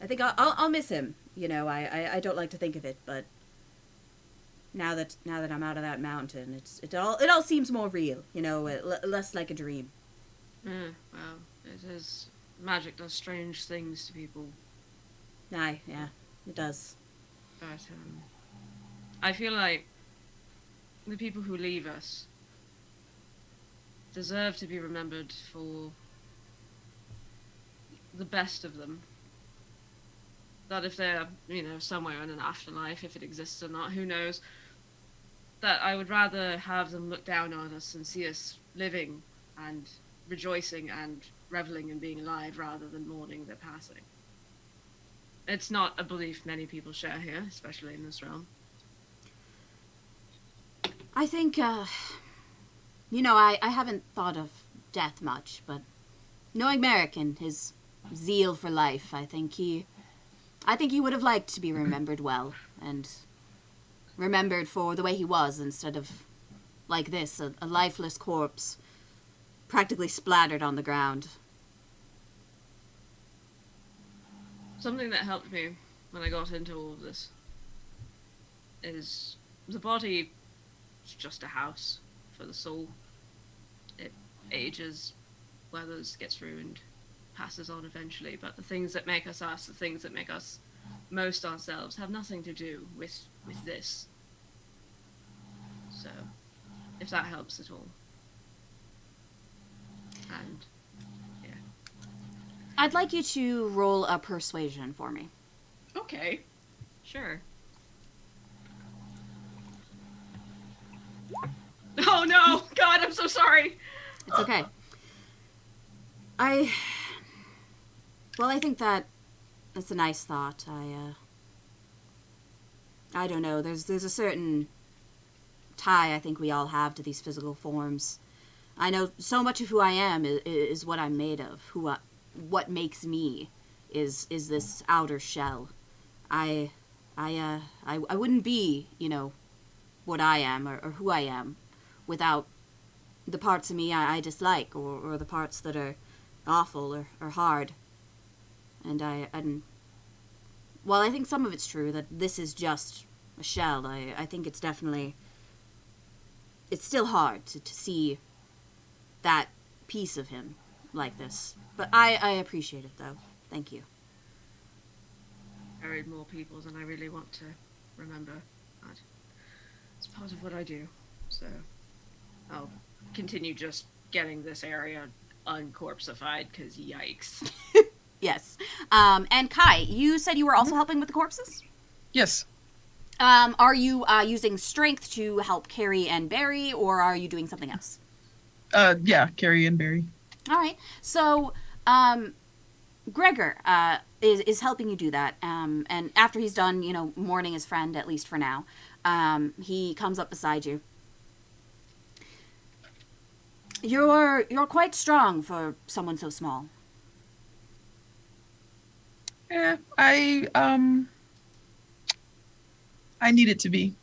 I think I'll miss him. You know, I don't like to think of it, but now that I'm out of that mountain, it all seems more real. You know, less like a dream. Well, it is. Magic does strange things to people. Aye, yeah, it does. But I feel like the people who leave us deserve to be remembered for the best of them. That if they're, somewhere in an afterlife, if it exists or not, who knows, that I would rather have them look down on us and see us living and rejoicing and reveling and being alive rather than mourning their passing. It's not a belief many people share here, especially in this realm. I think, I haven't thought of death much, but knowing Merrick and his zeal for life, I think he would have liked to be remembered well, and remembered for the way he was instead of like this, a lifeless corpse practically splattered on the ground. Something that helped me when I got into all of this is the body is just a house for the soul. It ages, weathers, gets ruined, passes on eventually, but the things that make us us, the things that make us most ourselves, have nothing to do with this. So, if that helps at all. And, yeah. I'd like you to roll a persuasion for me. Okay. Okay. Sure. Oh no! God, I'm so sorry! It's okay. Well, I think that's a nice thought. I don't know. There's a certain tie I think we all have to these physical forms. I know so much of who I am is what I'm made of. What makes me is this outer shell. I wouldn't be, what I am or who I am without the parts of me I dislike or the parts that are awful or hard. And while I think some of it's true that this is just a shell, I think it's still hard to see that piece of him like this. But I appreciate it, though. Thank you. Buried more people than I really want to remember. But it's part of what I do. So I'll continue just getting this area uncorpsified, because yikes. Yes. And Kai, you said you were also helping with the corpses? Yes. Are you using strength to help carry and bury, or are you doing something else? Yeah, carry and bury. All right. So, Gregor is helping you do that. And after he's done, mourning his friend, at least for now, he comes up beside you. You're quite strong for someone so small. Yeah, I need it to be.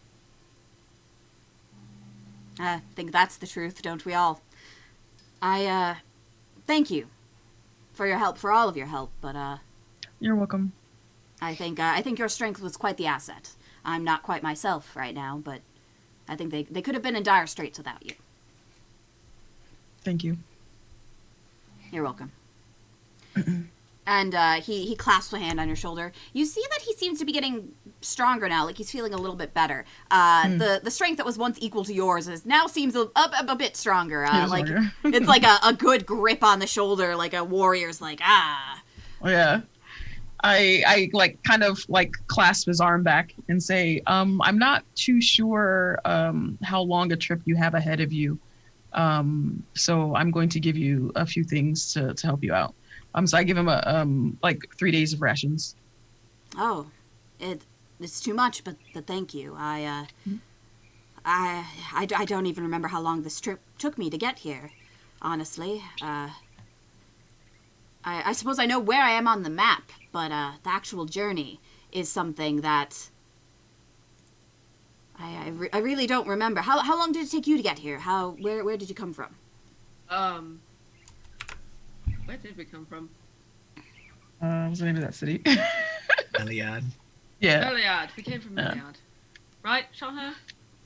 I think that's the truth, don't we all? I thank you for your help, for all of your help, but You're welcome. I think your strength was quite the asset. I'm not quite myself right now, but I think they could have been in dire straits without you. Thank you. You're welcome. And he clasps a hand on your shoulder. You see that he seems to be getting stronger now, like he's feeling a little bit better. The strength that was once equal to yours now seems a bit stronger. Like stronger. it's like a good grip on the shoulder, like a warrior's like, ah. Yeah. I like kind of like clasp his arm back and say, I'm not too sure how long a trip you have ahead of you. So I'm going to give you a few things to help you out. So I give him like 3 days of rations. Oh, it's too much, but thank you. I don't even remember how long this trip took me to get here, honestly. I suppose I know where I am on the map, but the actual journey is something that I really don't remember. How long did it take you to get here? Where did you come from? Where did we come from? What's the name of that city? Eliad. Yeah. Meliad. We came from Meliad. Right, Shaha?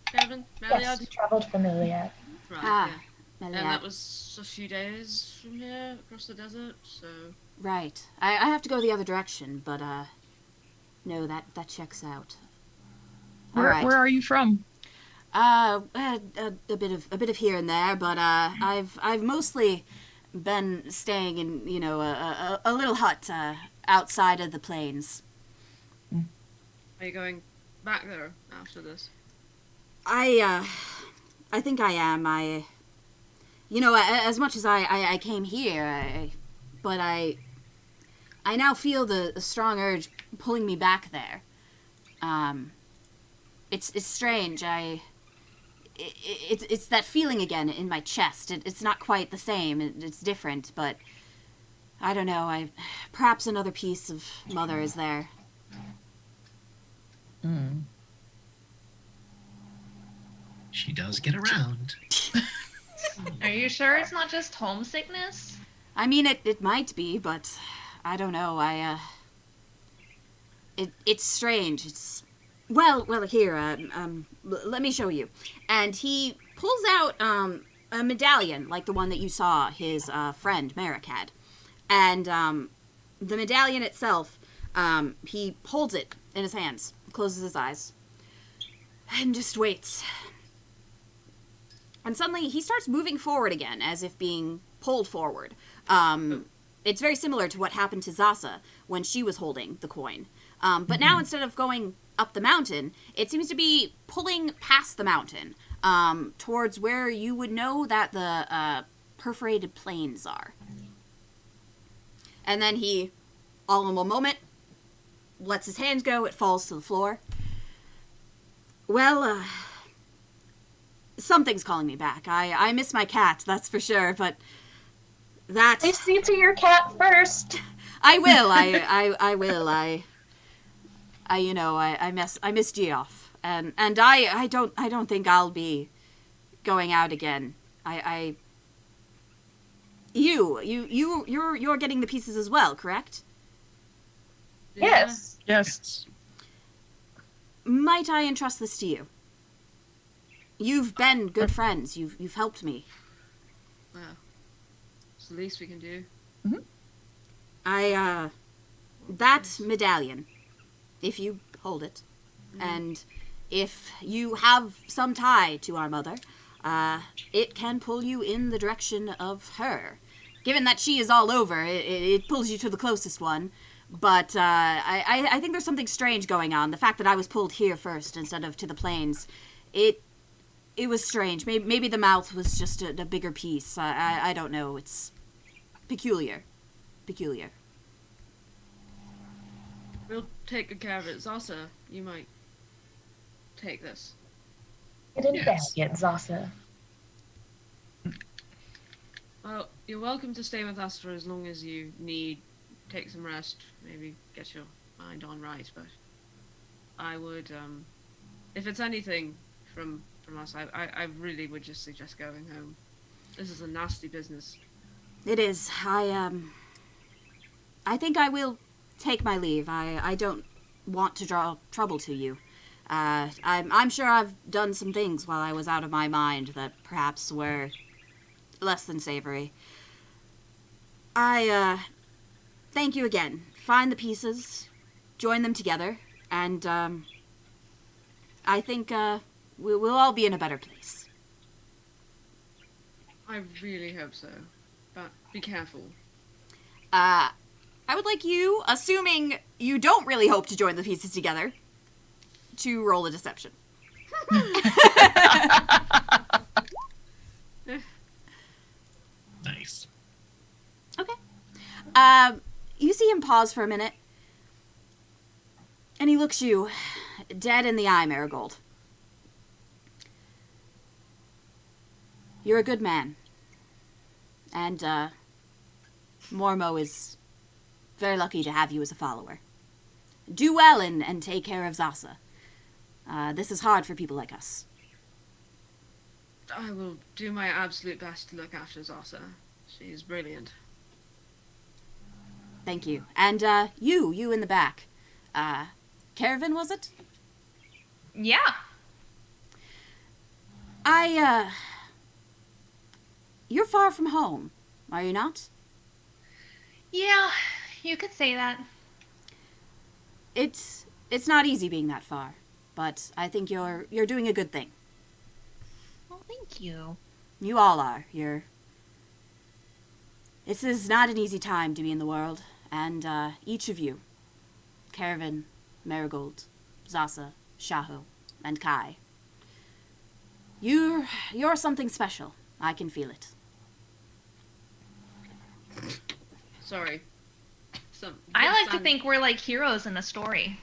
Kevin? Yes, we Meliad? traveled from Iliad. Right, Ah, yeah. And Meliad. that was a few days from here, across the desert, so... Right. I have to go the other direction, but no, that checks out. All right. Where are you from? A bit of here and there, but I've mostly been staying in a little hut outside of the plains. Are you going back there after this? I think I am. As much as I came here, but I now feel the strong urge pulling me back there. It's strange. It's that feeling again in my chest. It's not quite the same. It's different, but I don't know. Perhaps another piece of Mother is there. She does get around. Are you sure it's not just homesickness? I mean, it might be, but I don't know. It's strange. It's well here. Let me show you. And he pulls out a medallion like the one that you saw his friend Merrick had, and the medallion itself. He holds it in his hands, closes his eyes, and just waits. And suddenly he starts moving forward again, as if being pulled forward. it's very similar to what happened to Zasa when she was holding the coin. But now instead of going up the mountain, it seems to be pulling past the mountain towards where you would know that the perforated plains are. And then he, all in one moment, lets his hands go. It falls to the floor. Well, something's calling me back. I miss my cat, that's for sure, but that... I see to your cat first. I will. I will. I miss Geoff, and I don't think I'll be going out again. You're getting the pieces as well, correct? Yes. Yes. Might I entrust this to you? You've been good friends. You've helped me. Well, it's the least we can do. That medallion, if you hold it, and if you have some tie to our mother, it can pull you in the direction of her. Given that she is all over, it pulls you to the closest one. But I think there's something strange going on. The fact that I was pulled here first instead of to the plains, it was strange. Maybe the mouth was just a bigger piece. I don't know. It's peculiar. We'll take good care of it. Zasa, you might take this. Get in bed, Yes. get Zasa. Well, you're welcome to stay with us for as long as you need. Take some rest, maybe get your mind on right, but I would, if it's anything from us, I really would just suggest going home. This is a nasty business. It is. I think I will take my leave. I don't want to draw trouble to you. I'm sure I've done some things while I was out of my mind that perhaps were less than savory. Thank you again. Find the pieces, join them together, and I think we'll all be in a better place. I really hope so, but be careful. I would like you, assuming you don't really hope to join the pieces together, to roll a deception. Nice. Okay. You see him pause for a minute, and he looks you dead in the eye, Marigold. You're a good man, and Mormo is very lucky to have you as a follower. Do well and take care of Zasa. This is hard for people like us. I will do my absolute best to look after Zasa. She's brilliant. Thank you. And you in the back. Caravan, was it? Yeah. You're far from home, are you not? Yeah, you could say that. It's not easy being that far, but I think you're doing a good thing. Well, thank you. You all are. This is not an easy time to be in the world, and each of you, Caravan, Marigold, Zasa, Shaho, and Kai, you're something special. I can feel it. Sorry. I like to think we're like heroes in a story.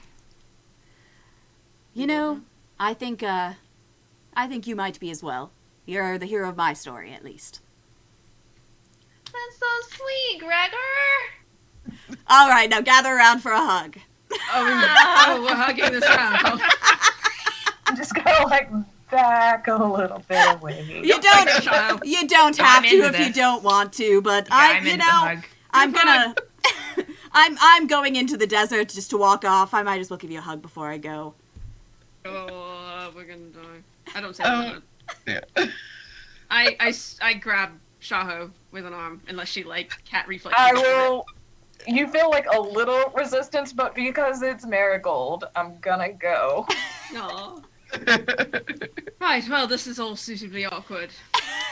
You know, I think you might be as well. You're the hero of my story, at least. That's so sweet, Gregor. All right, now gather around for a hug. Oh, we're hugging this round. I'm just gonna like back a little bit away. You don't have to if you don't want to, but I'm into hug. I'm going into the desert just to walk off. I might as well give you a hug before I go. Oh, we're gonna die. I don't say that. Yeah. I grab Shaho with an arm, unless she cat reflex. I will. You feel like a little resistance, but because it's Marigold, I'm gonna go. Aw. Right, well, this is all suitably awkward.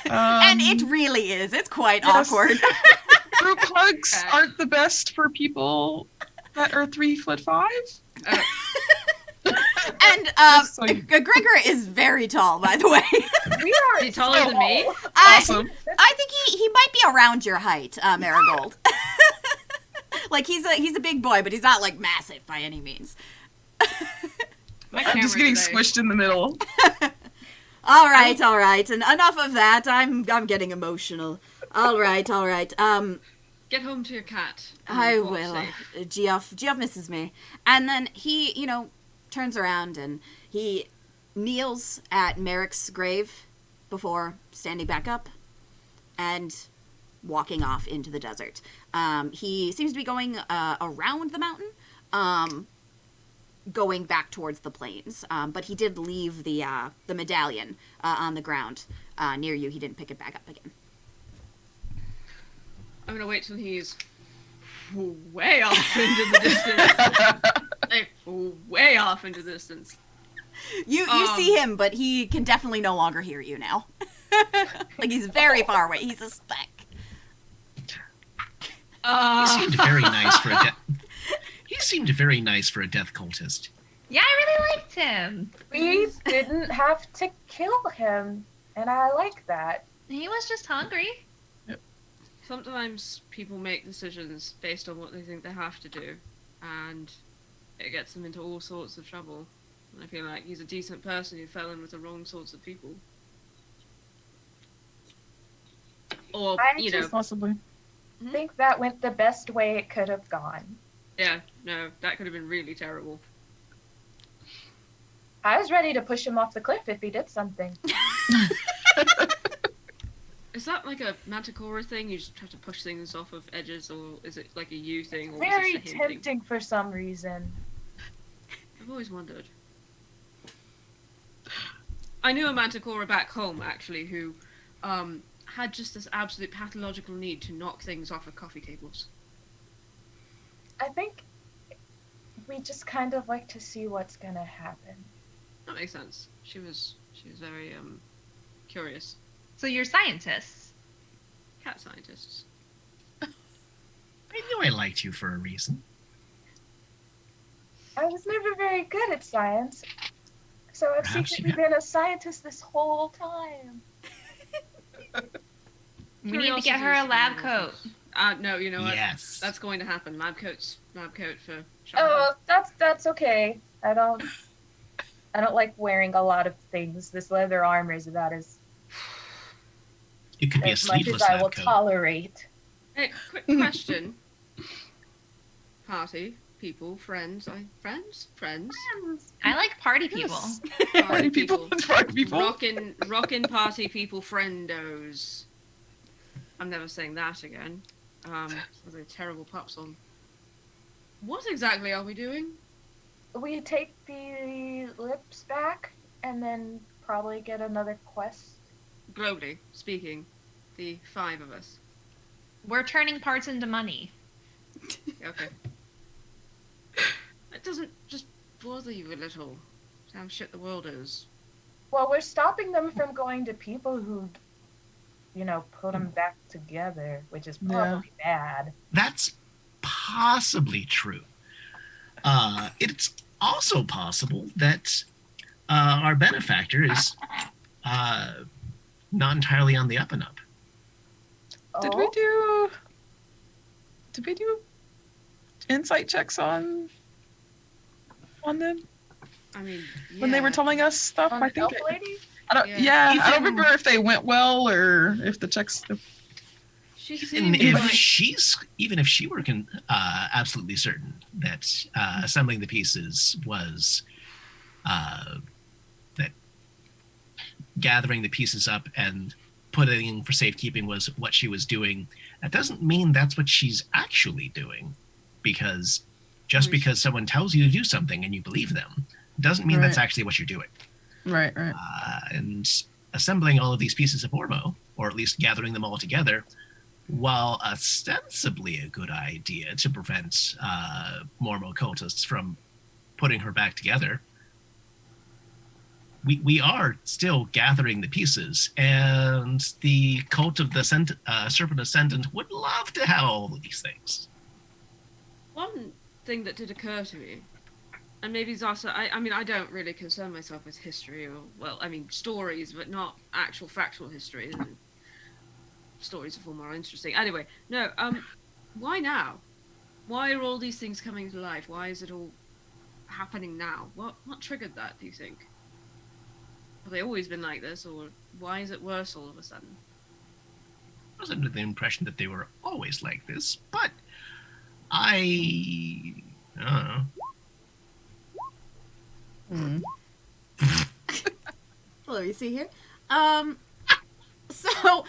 And it really is. It's quite Yes. awkward. Group hugs aren't the best for people that are 3'5". And Just like- Gregor is very tall, by the way. We are Is he taller than me? Awesome. I think he might be around your height, Marigold. Like he's a big boy, but he's not like massive by any means. My I'm just camera getting today. squished in the middle. All right, and enough of that. I'm getting emotional. All right. Get home to your cat. and I walk will. safe. Geoff misses me, and then he, turns around and he kneels at Merrick's grave before standing back up and walking off into the desert. He seems to be going around the mountain, going back towards the plains. But he did leave the medallion on the ground near you. He didn't pick it back up again. I'm gonna wait till he's way off into the distance. Like, way off into the distance. You see him, but he can definitely no longer hear you now. Like he's very far away. He's a speck. He seemed very nice for a death cultist. Yeah, I really liked him. We didn't have to kill him, and I like that. He was just hungry. Sometimes people make decisions based on what they think they have to do, and it gets them into all sorts of trouble. And I feel like he's a decent person who fell in with the wrong sorts of people. Or, Possibly. I think that went the best way it could have gone. yeah, no, that could have been really terrible. I was ready to push him off the cliff if he did something. Is that like a Manticore thing? You just have to push things off of edges, or is it like a you thing? Or Very is it just a him thing? tempting for some reason. I've always wondered. I knew a Manticore back home, actually, who had just this absolute pathological need to knock things off of coffee tables. I think we just kind of like to see what's gonna happen. That makes sense. She was very curious. So you're scientists. Cat scientists. I knew I liked you for a reason. I was never very good at science, so I've Perhaps secretly been a scientist this whole time. We need to get her a lab coat. No, you know what? Yes. That's going to happen. Lab coat for Charlotte. Oh, that's okay. I don't like wearing a lot of things. This leather armor is about as It could be a much as sleeveless I lab will coat. tolerate. Hey, quick question. Party, people, friends. Friends? I like party people. Party people. Party people. Rockin' party people, friendos. I'm never saying that again. Sounds like a terrible pop song. What exactly are we doing? We take the lips back and then probably get another quest. Globally speaking, the 5 of us. We're turning parts into money. Okay. It doesn't just bother you a little how shit the world is. Well, we're stopping them from going to people who, put them back together, which is probably bad. That's possibly true. It's also possible that our benefactor is not entirely on the up and up. Did Oh, we do insight checks on them I mean, when they were yeah. telling us stuff? on I the think. elf lady? I don't. Yeah. Yeah, I don't Even- remember if they went well or if the checks. She Even seemed if like she were absolutely certain that assembling the pieces was that gathering the pieces up and putting for safekeeping was what she was doing, that doesn't mean that's what she's actually doing, because just because someone tells you to do something and you believe them doesn't mean that's Right. actually what you're doing. Right. And assembling all of these pieces of Ormo, or at least gathering them all together, while ostensibly a good idea to prevent Mormo cultists from putting her back together, we are still gathering the pieces, and the cult of the Serpent Ascendant would love to have all of these things. One thing that did occur to me, and maybe Zasa, I mean, I don't really concern myself with history, or, well, I mean, stories, but not actual factual history. Stories are far more interesting. Anyway, no, why now? Why are all these things coming to life? Why is it all happening now? What triggered that, do you think? Have they always been like this, or why is it worse all of a sudden? I was under the impression that they were always like this, but I don't know. Let me see here. So,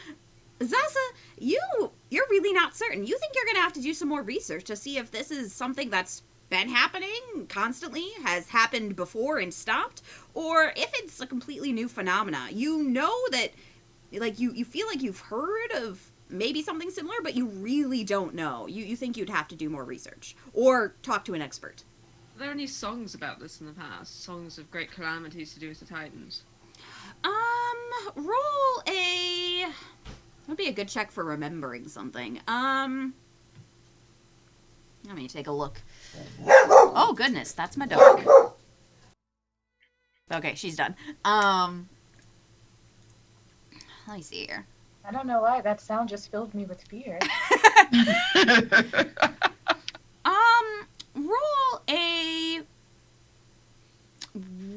Zaza, you're really not certain. You think you're gonna have to do some more research to see if this is something that's been happening constantly, has happened before and stopped, or if it's a completely new phenomena. You know that, like, you feel like you've heard of maybe something similar, but you really don't know. You think you'd have to do more research, or talk to an expert. Are there any songs about this in the past? Songs of great calamities to do with the Titans? Roll a... That'd be a good check for remembering something. Let me take a look. Oh, goodness, that's my dog. Okay, she's done. Let me see here. I don't know why, that sound just filled me with fear. Roll a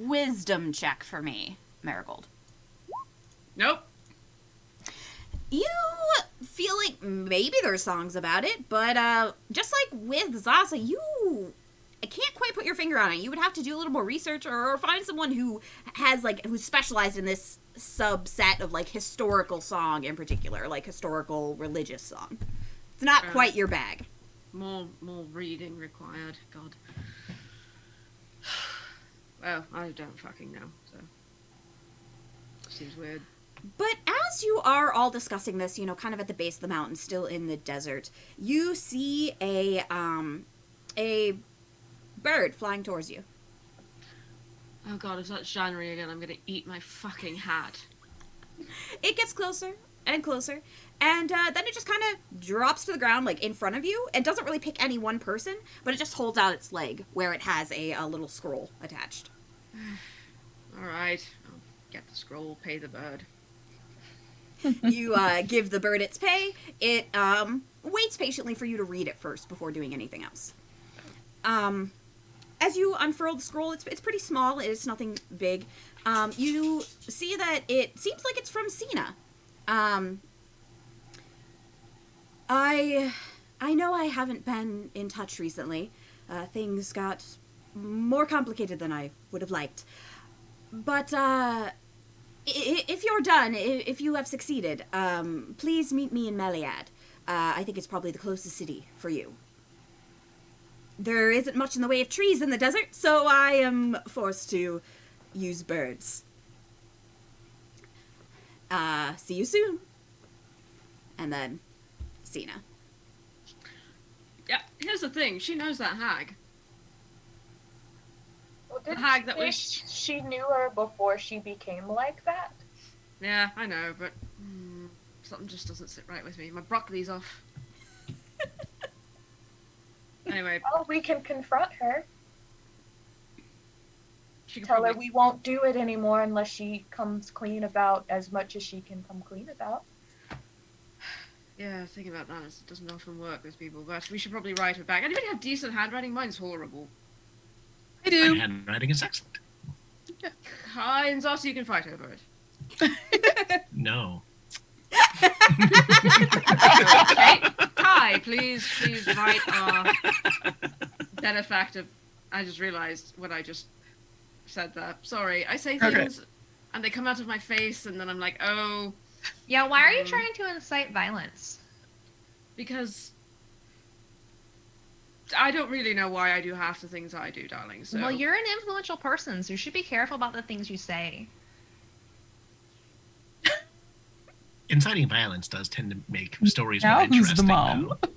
wisdom check for me, Marigold. Nope. You feel like maybe there's songs about it, but just like with Zaza, I can't quite put your finger on it. You would have to do a little more research or find someone who has who's specialized in this subset of historical song in particular, like historical religious song. It's not quite your bag. More reading required. God. Well, I don't fucking know, so seems weird. But as you are all discussing this, kind of at the base of the mountain, still in the desert, you see a bird flying towards you. Oh god, if that's January again, I'm gonna eat my fucking hat. It gets closer and closer, and then it just kind of drops to the ground, in front of you. It doesn't really pick any one person, but it just holds out its leg, where it has a little scroll attached. Alright, I'll get the scroll, pay the bird. You give the bird its pay. It waits patiently for you to read it first before doing anything else. As you unfurl the scroll, it's pretty small. It's nothing big. You see that it seems like it's from Sina. I know I haven't been in touch recently. Things got more complicated than I would have liked. But if you're done, if you have succeeded, please meet me in Meliad. I think it's probably the closest city for you. There isn't much in the way of trees in the desert, so I am forced to use birds. See you soon. And then, Sina. Yeah, here's the thing. She knows that hag. Well, The hag that say was... she knew her before she became like that? Yeah, I know, but something just doesn't sit right with me. My broccoli's off. Anyway. Well, we can confront her. She could Tell her probably... we won't do it anymore unless she comes clean about as much as she can come clean about. Yeah, thinking about that, it doesn't often work with people, but we should probably write her back. Anybody have decent handwriting? Mine's horrible. I do. My handwriting is excellent. Hi, and also you can fight over it. No. Okay. Hi, please write our benefactor. I just realized when I just said that. Sorry, I say things and they come out of my face, and then I'm like, oh. Yeah, why are you trying to incite violence? Because I don't really know why I do half the things I do, darling. So. Well, you're an influential person, so you should be careful about the things you say. Inciting violence does tend to make stories Now more who's interesting. the mom? Though.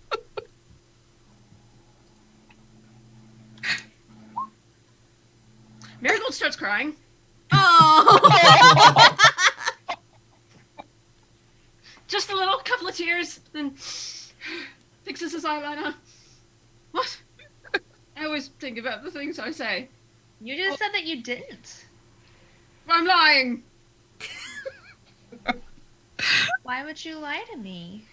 Marigold starts crying. Oh! Oh. Just a little couple of tears, then fixes his eyeliner. What? I always think about the things I say. You just said that you didn't. I'm lying. Why would you lie to me?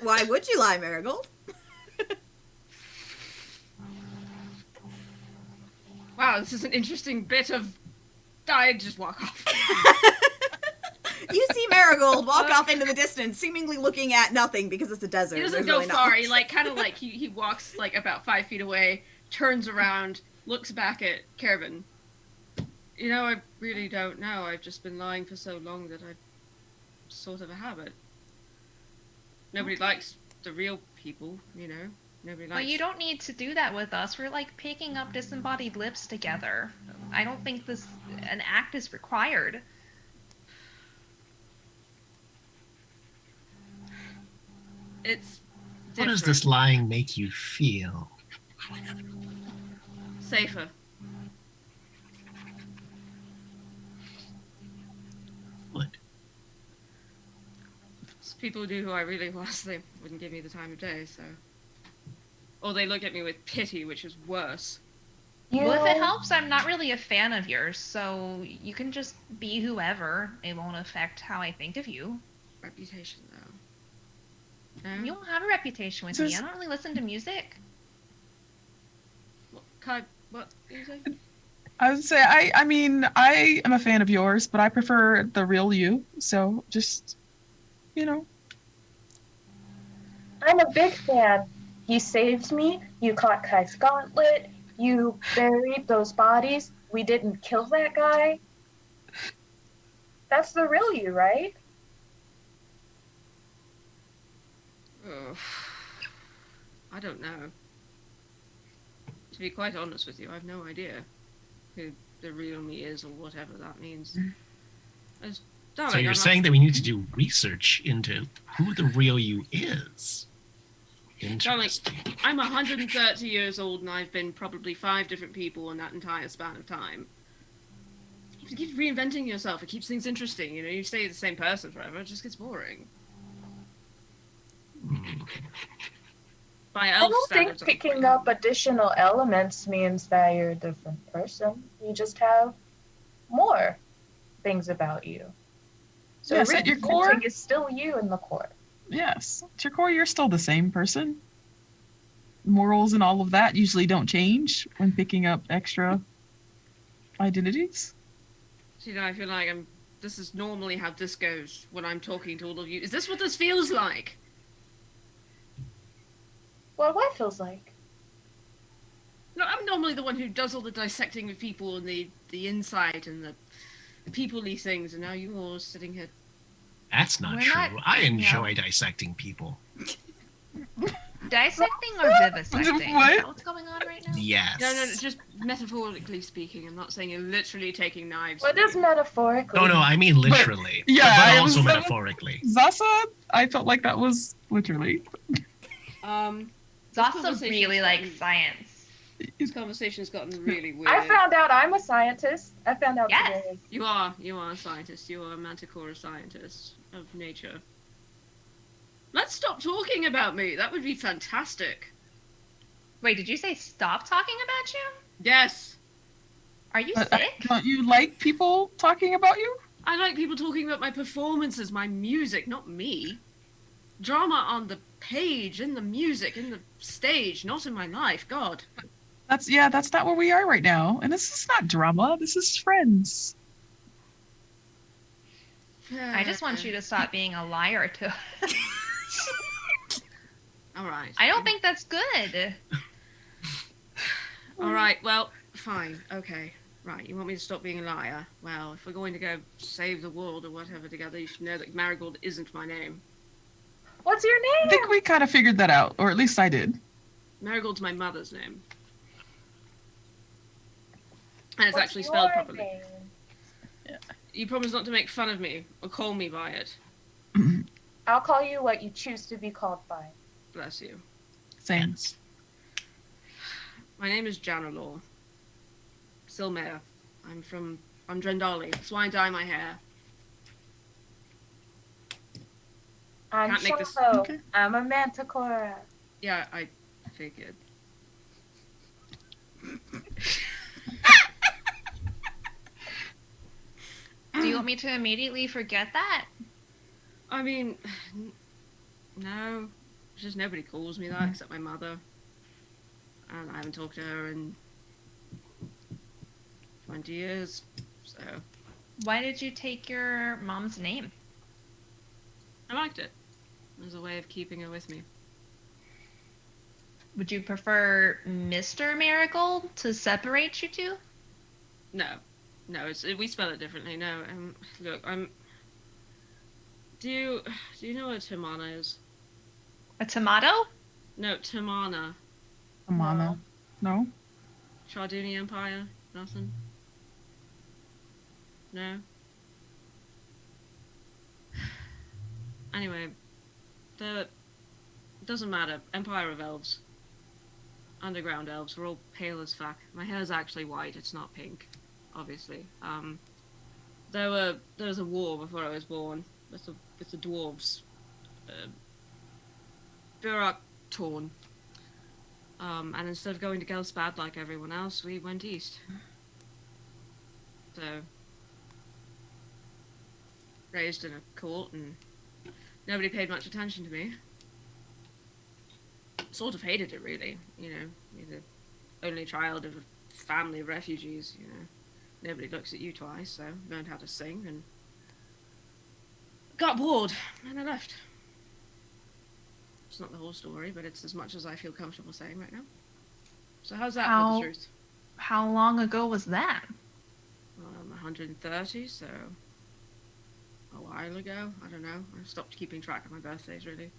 Why would you lie, Marigold? Wow, this is an interesting bit of... I'd just walk off. You see Marigold walk off into the distance, seemingly looking at nothing because it's a desert. He doesn't There's go really far. not He like kind of like he walks like about 5 feet away, turns around, looks back at Caravan. You know, I really don't know. I've just been lying for so long that I've sort of a habit. Nobody likes the real people, you know. Nobody likes. Well, you don't need to do that with us. We're like picking up disembodied lips together. I don't think an act is required. It's How different. does this lying make you feel? Safer. What? If people knew who I really was, they wouldn't give me the time of day, so... Or they look at me with pity, which is worse. Well, if it helps, I'm not really a fan of yours, so you can just be whoever. It won't affect how I think of you. Reputation, though. No? You don't have a reputation with me. I don't really listen to music. What did you say? I would say I mean I am a fan of yours, but I prefer the real you. So just I'm a big fan. You saved me. You caught Kai's gauntlet. You buried those bodies. We didn't kill that guy. That's the real you, right? Oh, I don't know. To be quite honest with you, I have no idea who the real me is or whatever that means. So you're saying that we need to do research into who the real you is? Interesting. I'm 130 years old and I've been probably 5 different people in that entire span of time. You keep reinventing yourself. It keeps things interesting. You know, you stay the same person forever. It just gets boring. By I elf don't think standards, picking up additional elements means that you're a different person. You just have more things about you. So Yes, at your core- reinventing is still you in the core. yes, at your core you're still the same person. Morals and all of that usually don't change when picking up extra identities. So, you know, I feel like this is normally how this goes when I'm talking to all of you. Is this what this feels like? Well, what feels like? No, I'm normally the one who does all the dissecting of people and the insight and the people-y things, and now you're all sitting here. That's not We're true. not- I enjoy dissecting people. Dissecting or vivisecting? Is What? that what's going on right now? Yes. No, just metaphorically speaking. I'm not saying you're literally taking knives. What is metaphorically? No, I mean literally. yeah, but I also was- metaphorically. Zasa, I felt like that was literally. Zasa conversation's really likes gotten- science. This conversation's gotten really weird. I found out I'm a scientist. I found out Yes. today. You are a scientist. You are a manticore scientist of nature. Let's stop talking about me. That would be fantastic. Wait, did you say stop talking about you? Yes. Are you But sick? don't you like people talking about you? I like people talking about my performances, my music, not me. Drama on the page, in the music, in the stage, not in my life. God. That's not where we are right now. And this is not drama. This is friends. I just want you to stop being a liar to us. All right. I don't think that's good. All right. Well, fine. Okay. Right. You want me to stop being a liar? Well, if we're going to go save the world or whatever together, you should know that Marigold isn't my name. What's your I name? think we kind of figured that out, or at least I did. Marigold's my mother's name. And it's What's actually spelled your properly. name? You promise not to make fun of me or call me by it. I'll call you what you choose to be called by. Bless you. Same. Yes. My name is Janalor. Silmare. I'm Drendali. That's why I dye my hair. I'm Can't make this- Shavo. Okay. I'm a manticore. Yeah, I figured. Do you want me to immediately forget that? I mean, no. It's just nobody calls me that except my mother. And I haven't talked to her in 20 years. So, Why did you take your mom's name? I liked it. It was a way of keeping her with me. Would you prefer Mr. Marigold to separate you two? No. No, we spell it differently. No, look, do you know what a Tamana is? A tomato? No, Tamana. Amana. No? Charduni Empire? Nothing? No? Anyway, it doesn't matter. Empire of Elves. Underground Elves. We're all pale as fuck. My hair's actually white, it's not pink. Obviously. There was a war before I was born with the dwarves. Burak torn. And instead of going to Gelspad like everyone else, we went east. So, raised in a court, and nobody paid much attention to me. Sort of hated it, really. You know, you're the only child of a family of refugees. You know, nobody looks at you twice. So, learned how to sing and got bored, and I left. It's not the whole story, but it's as much as I feel comfortable saying right now. So how's that for the truth? How long ago was that? 130, so a while ago. I don't know. I stopped keeping track of my birthdays, really.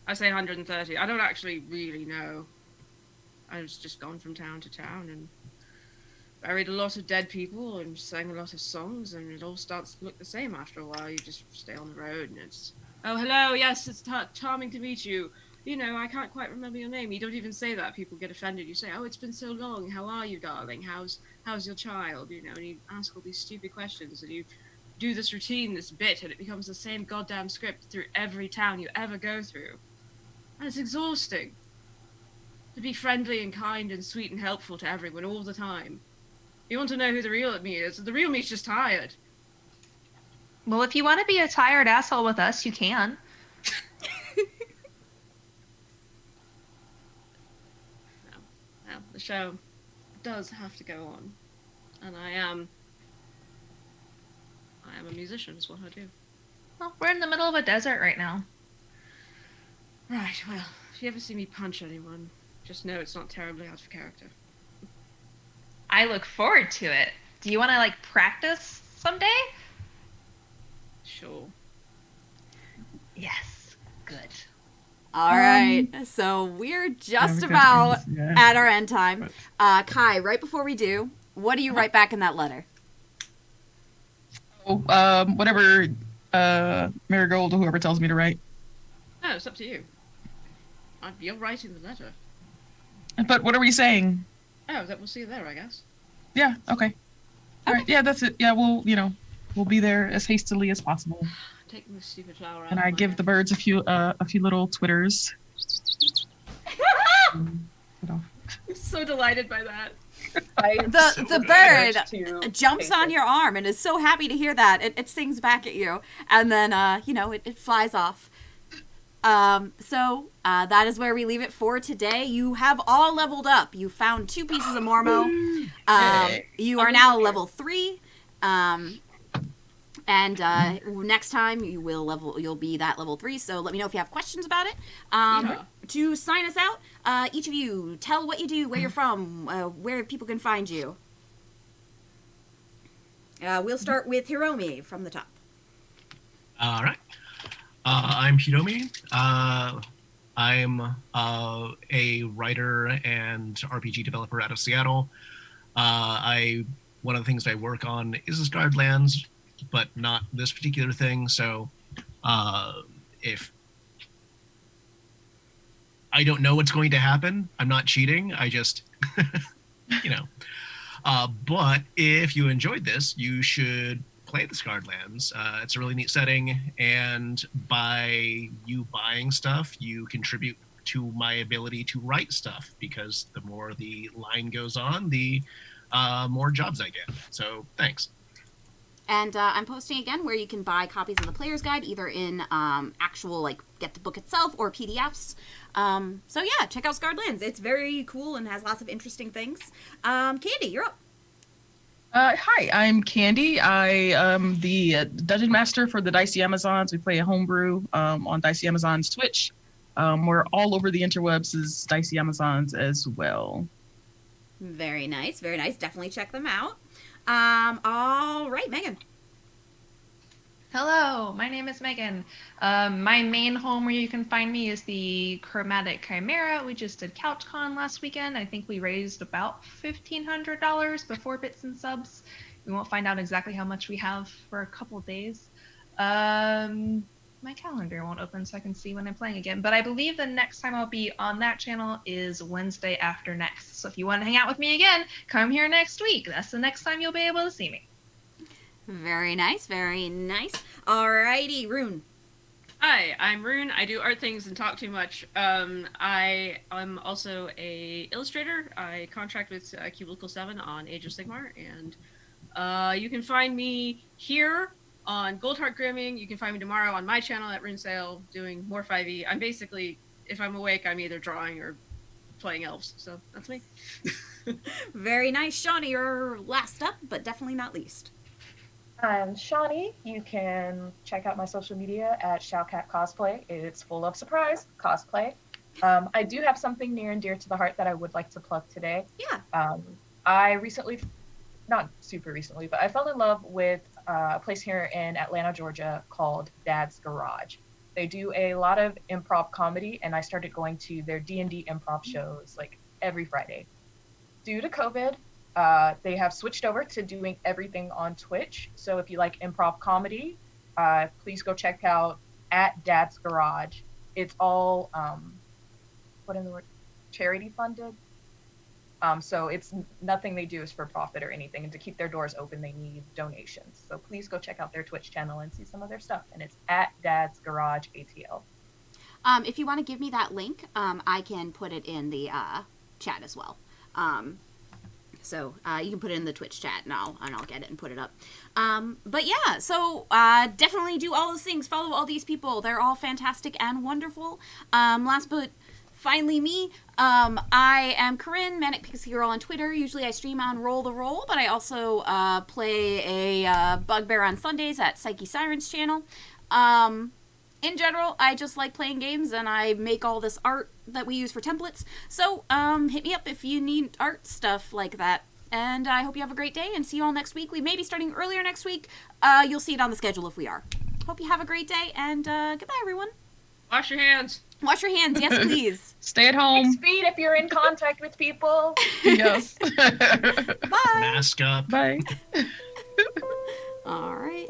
I say 130. I don't actually really know. I was just gone from town to town and buried a lot of dead people and sang a lot of songs, and it all starts to look the same after a while. You just stay on the road and it's, oh, hello, yes, it's charming to meet you. You know, I can't quite remember your name. You don't even say that. People get offended. You say, oh, it's been so long. How are you, darling? How's your child? You know, and you ask all these stupid questions, and you do this routine, this bit, and it becomes the same goddamn script through every town you ever go through. And it's exhausting. To be friendly and kind and sweet and helpful to everyone all the time. You want to know who the real me is? The real me's just tired. Well, if you want to be a tired asshole with us, you can. Well, the show does have to go on. And I am a musician, is what I do. Well, we're in the middle of a desert right now. Right, well, if you ever see me punch anyone, just know it's not terribly out of character. I look forward to it. Do you want to, like, practice someday? Sure. Yes. Good. All right, so we're just we've got about things, yeah. at our end time. Kai, right before we do, what do you write back in that letter? Oh, whatever Marigold or whoever tells me to write. No, it's up to you. You're writing the letter. But what are we saying? Oh, that we'll see you there, I guess. Yeah, okay. All right, yeah, that's it. Yeah, we'll be there as hastily as possible. Taking this stupid flower out. And of I my give hair. the birds a few little twitters. I'm so delighted by that. The bird jumps on your arm and is so happy to hear that. It sings back at you, and then it flies off. So that is where we leave it for today. You have all leveled up. You found 2 pieces of Mormo. You are now level 3. And next time you'll be that level 3. So let me know if you have questions about it. To sign us out, each of you tell what you do, where you're from, where people can find you. We'll start with Hiromi from the top. All right. I'm Hiromi. I'm a writer and RPG developer out of Seattle. One of the things I work on is Asgard Lands, but not this particular thing. So if I don't know what's going to happen. I'm not cheating. I just, you know. But if you enjoyed this, you should play the Scarred Lands. It's a really neat setting, and by you buying stuff, you contribute to my ability to write stuff, because the more the line goes on, the more jobs I get. So thanks. And I'm posting again where you can buy copies of the Player's Guide, either in actual, like, get the book itself or PDFs. So yeah, check out Scarred Lands. It's very cool and has lots of interesting things. Candy, you're up. Hi, I'm Candy. I am the Dungeon Master for the Dicey Amazons. We play a homebrew on Dicey Amazons Twitch. We're all over the interwebs as Dicey Amazons as well. Very nice, very nice. Definitely check them out. All right, Megan. Hello, my name is Megan. My main home where you can find me is the Chromatic Chimera. We just did CouchCon last weekend. I think we raised about $1,500 before bits and subs. We won't find out exactly how much we have for a couple days. My calendar won't open so I can see when I'm playing again, but I believe the next time I'll be on that channel is Wednesday after next. So if you want to hang out with me again, come here next week. That's the next time you'll be able to see me. Very nice, very nice. Alrighty, Rune. Hi, I'm Rune. I do art things and talk too much. I'm also a illustrator. I contract with Cubicle 7 on Age of Sigmar, and you can find me here on Goldheart Grimming. You can find me tomorrow on my channel at Rune Sale doing more 5e. I'm basically, if I'm awake, I'm either drawing or playing elves. So that's me. Very nice. Shawnee, you're last up, but definitely not least. I'm Shawnee. You can check out my social media at Showcat Cosplay. It's full of surprise cosplay. I do have something near and dear to the heart that I would like to plug today. Yeah. I recently, not super recently, but I fell in love with a place here in Atlanta, Georgia called Dad's Garage. They do a lot of improv comedy, and I started going to their D&D improv shows like every Friday. Due to COVID, they have switched over to doing everything on Twitch. So if you like improv comedy, please go check out at Dad's Garage. It's all, charity funded. So it's nothing they do is for profit or anything. And to keep their doors open, they need donations. So please go check out their Twitch channel and see some of their stuff. And it's at Dad's Garage ATL. If you want to give me that link, I can put it in the chat as well. So you can put it in the Twitch chat, and I'll get it and put it up. But yeah, so definitely do all those things. Follow all these people. They're all fantastic and wonderful. Last but finally me, I am Corinne, Manic Pixie Girl on Twitter. Usually I stream on Roll the Roll, but I also play a Bugbear on Sundays at Psyche Sirens channel. In general, I just like playing games, and I make all this art that we use for templates. So hit me up if you need art stuff like that. And I hope you have a great day, and see you all next week. We may be starting earlier next week. You'll see it on the schedule if we are. Hope you have a great day, and goodbye, everyone. Wash your hands. Wash your hands, yes, please. Stay at home. 6 feet if you're in contact with people. Yes. Bye. Mask up. Bye. All right.